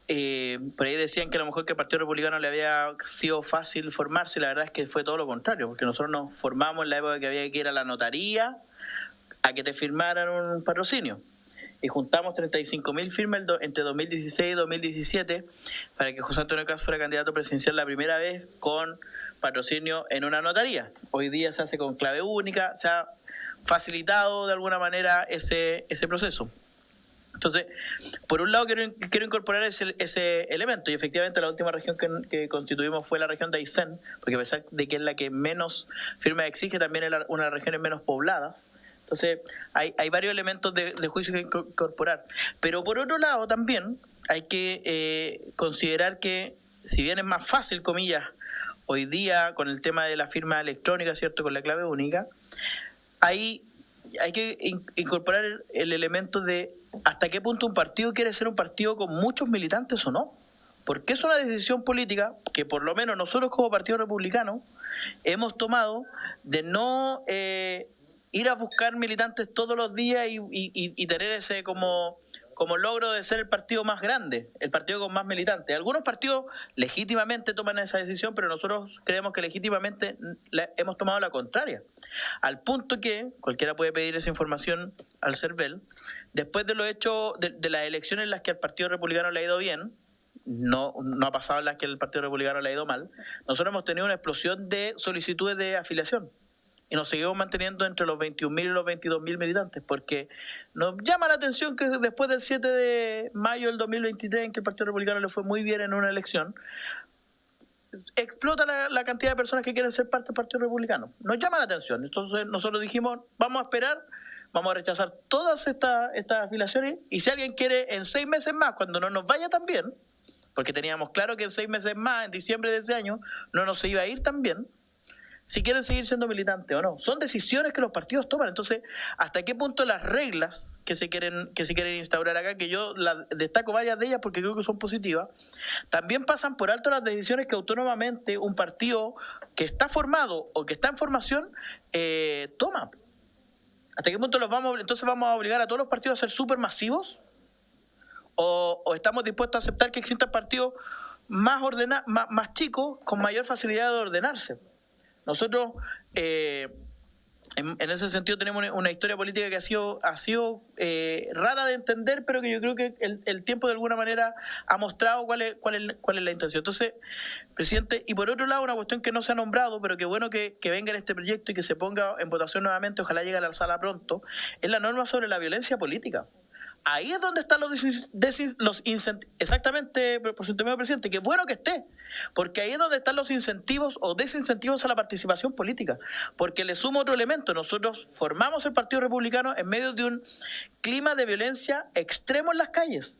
Por ahí decían que a lo mejor que al Partido Republicano le había sido fácil formarse, la verdad es que fue todo lo contrario, porque nosotros nos formamos en la época que había que ir a la notaría a que te firmaran un patrocinio. Y juntamos 35.000 firmas entre 2016 y 2017 para que José Antonio Caz fuera candidato presidencial la primera vez con patrocinio en una notaría. Hoy día se hace con clave única, se ha facilitado de alguna manera ese proceso. Entonces, por un lado quiero incorporar ese elemento, y efectivamente la última región que constituimos fue la región de Aysén, porque a pesar de que es la que menos firmas exige, también es una de las regiones menos pobladas. Entonces, hay varios elementos de juicio que incorporar. Pero por otro lado también hay que considerar que, si bien es más fácil, comillas, hoy día con el tema de la firma electrónica, ¿cierto?, con la clave única, ahí hay que incorporar el elemento de hasta qué punto un partido quiere ser un partido con muchos militantes o no. Porque es una decisión política que por lo menos nosotros como Partido Republicano hemos tomado de no ir a buscar militantes todos los días y tener ese como logro de ser el partido más grande, el partido con más militantes. Algunos partidos legítimamente toman esa decisión, pero nosotros creemos que legítimamente hemos tomado la contraria. Al punto que cualquiera puede pedir esa información al CERVEL. Después de lo hecho de las elecciones en las que al Partido Republicano le ha ido bien, no ha pasado en las que el Partido Republicano le ha ido mal, nosotros hemos tenido una explosión de solicitudes de afiliación. Y nos seguimos manteniendo entre los 21.000 y los 22.000 militantes, porque nos llama la atención que después del 7 de mayo del 2023, en que el Partido Republicano le fue muy bien en una elección, explota la cantidad de personas que quieren ser parte del Partido Republicano. Nos llama la atención. Entonces nosotros dijimos, vamos a esperar, vamos a rechazar todas estas afiliaciones, y si alguien quiere en 6 meses más, cuando no nos vaya tan bien, porque teníamos claro que en 6 meses más, en diciembre de ese año, no nos iba a ir tan bien, si quieren seguir siendo militantes o no. Son decisiones que los partidos toman. Entonces, ¿hasta qué punto las reglas que se quieren instaurar acá, que yo destaco varias de ellas porque creo que son positivas, también pasan por alto las decisiones que autónomamente un partido que está formado o que está en formación toma? ¿Hasta qué punto entonces vamos a obligar a todos los partidos a ser súper masivos? ¿O estamos dispuestos a aceptar que existan partidos más chicos con mayor facilidad de ordenarse? Nosotros, en ese sentido, tenemos una historia política que ha sido rara de entender, pero que yo creo que el tiempo de alguna manera ha mostrado cuál es la intención. Entonces, presidente, y por otro lado, una cuestión que no se ha nombrado, pero que bueno que venga en este proyecto y que se ponga en votación nuevamente, ojalá llegue a la sala pronto, es la norma sobre la violencia política. Ahí es donde están los incentivos, exactamente, por su intermedio, presidente, que es bueno que esté, porque ahí es donde están los incentivos o desincentivos a la participación política. Porque le sumo otro elemento: nosotros formamos el Partido Republicano en medio de un clima de violencia extremo en las calles,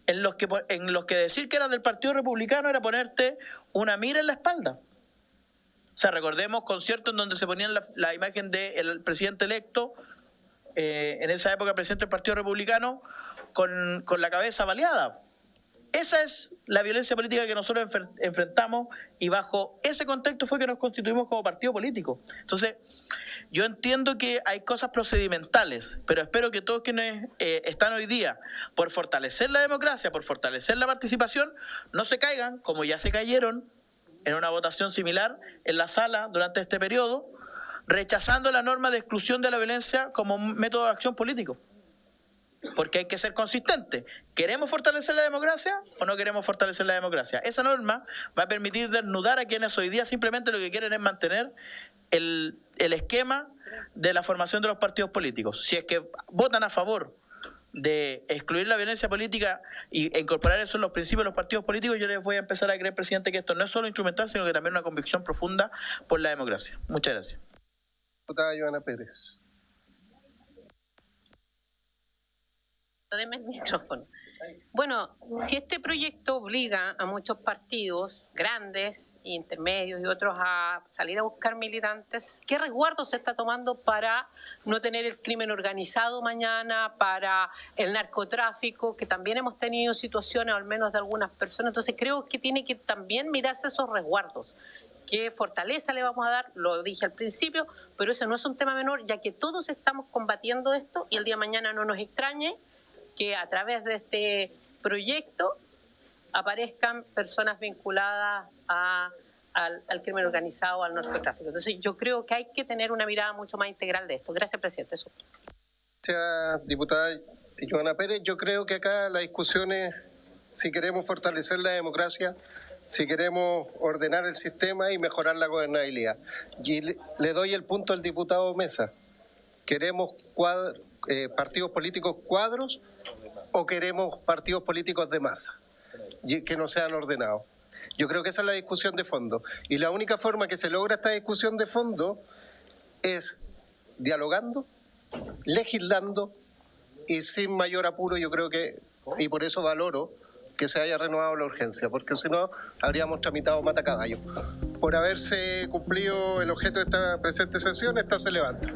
en los que decir que eras del Partido Republicano era ponerte una mira en la espalda. O sea, recordemos conciertos en donde se ponían la imagen del presidente electo, en esa época presidente del Partido Republicano, con la cabeza baleada. Esa es la violencia política que nosotros enfrentamos, y bajo ese contexto fue que nos constituimos como partido político. Entonces, yo entiendo que hay cosas procedimentales, pero espero que todos quienes están hoy día por fortalecer la democracia, por fortalecer la participación, no se caigan, como ya se cayeron en una votación similar en la sala durante este periodo, rechazando la norma de exclusión de la violencia como un método de acción político. Porque hay que ser consistente. ¿Queremos fortalecer la democracia o no queremos fortalecer la democracia? Esa norma va a permitir desnudar a quienes hoy día simplemente lo que quieren es mantener el esquema de la formación de los partidos políticos. Si es que votan a favor de excluir la violencia política e incorporar eso en los principios de los partidos políticos, yo les voy a empezar a creer, presidente, que esto no es solo instrumental, sino que también una convicción profunda por la democracia. Muchas gracias. Diputada Joana Pérez. Deme el micrófono. Bueno, si este proyecto obliga a muchos partidos grandes, intermedios y otros a salir a buscar militantes, ¿qué resguardo se está tomando para no tener el crimen organizado mañana, para el narcotráfico, que también hemos tenido situaciones, al menos de algunas personas? Entonces creo que tiene que también mirarse esos resguardos. ¿Qué fortaleza le vamos a dar? Lo dije al principio, pero ese no es un tema menor, ya que todos estamos combatiendo esto, y el día de mañana no nos extrañe que a través de este proyecto aparezcan personas vinculadas al crimen organizado, al narcotráfico. Entonces yo creo que hay que tener una mirada mucho más integral de esto. Gracias, presidente. Eso. Gracias, diputada Joana Pérez. Yo creo que acá la discusión es si queremos fortalecer la democracia, si queremos ordenar el sistema y mejorar la gobernabilidad. Y le doy el punto al diputado Mesa. ¿Queremos partidos políticos cuadros o queremos partidos políticos de masa que no sean ordenados? Yo creo que esa es la discusión de fondo. Y la única forma que se logra esta discusión de fondo es dialogando, legislando y sin mayor apuro. Yo creo que, y por eso valoro que se haya renovado la urgencia, porque si no habríamos tramitado matacaballos. Por haberse cumplido el objeto de esta presente sesión, esta se levanta.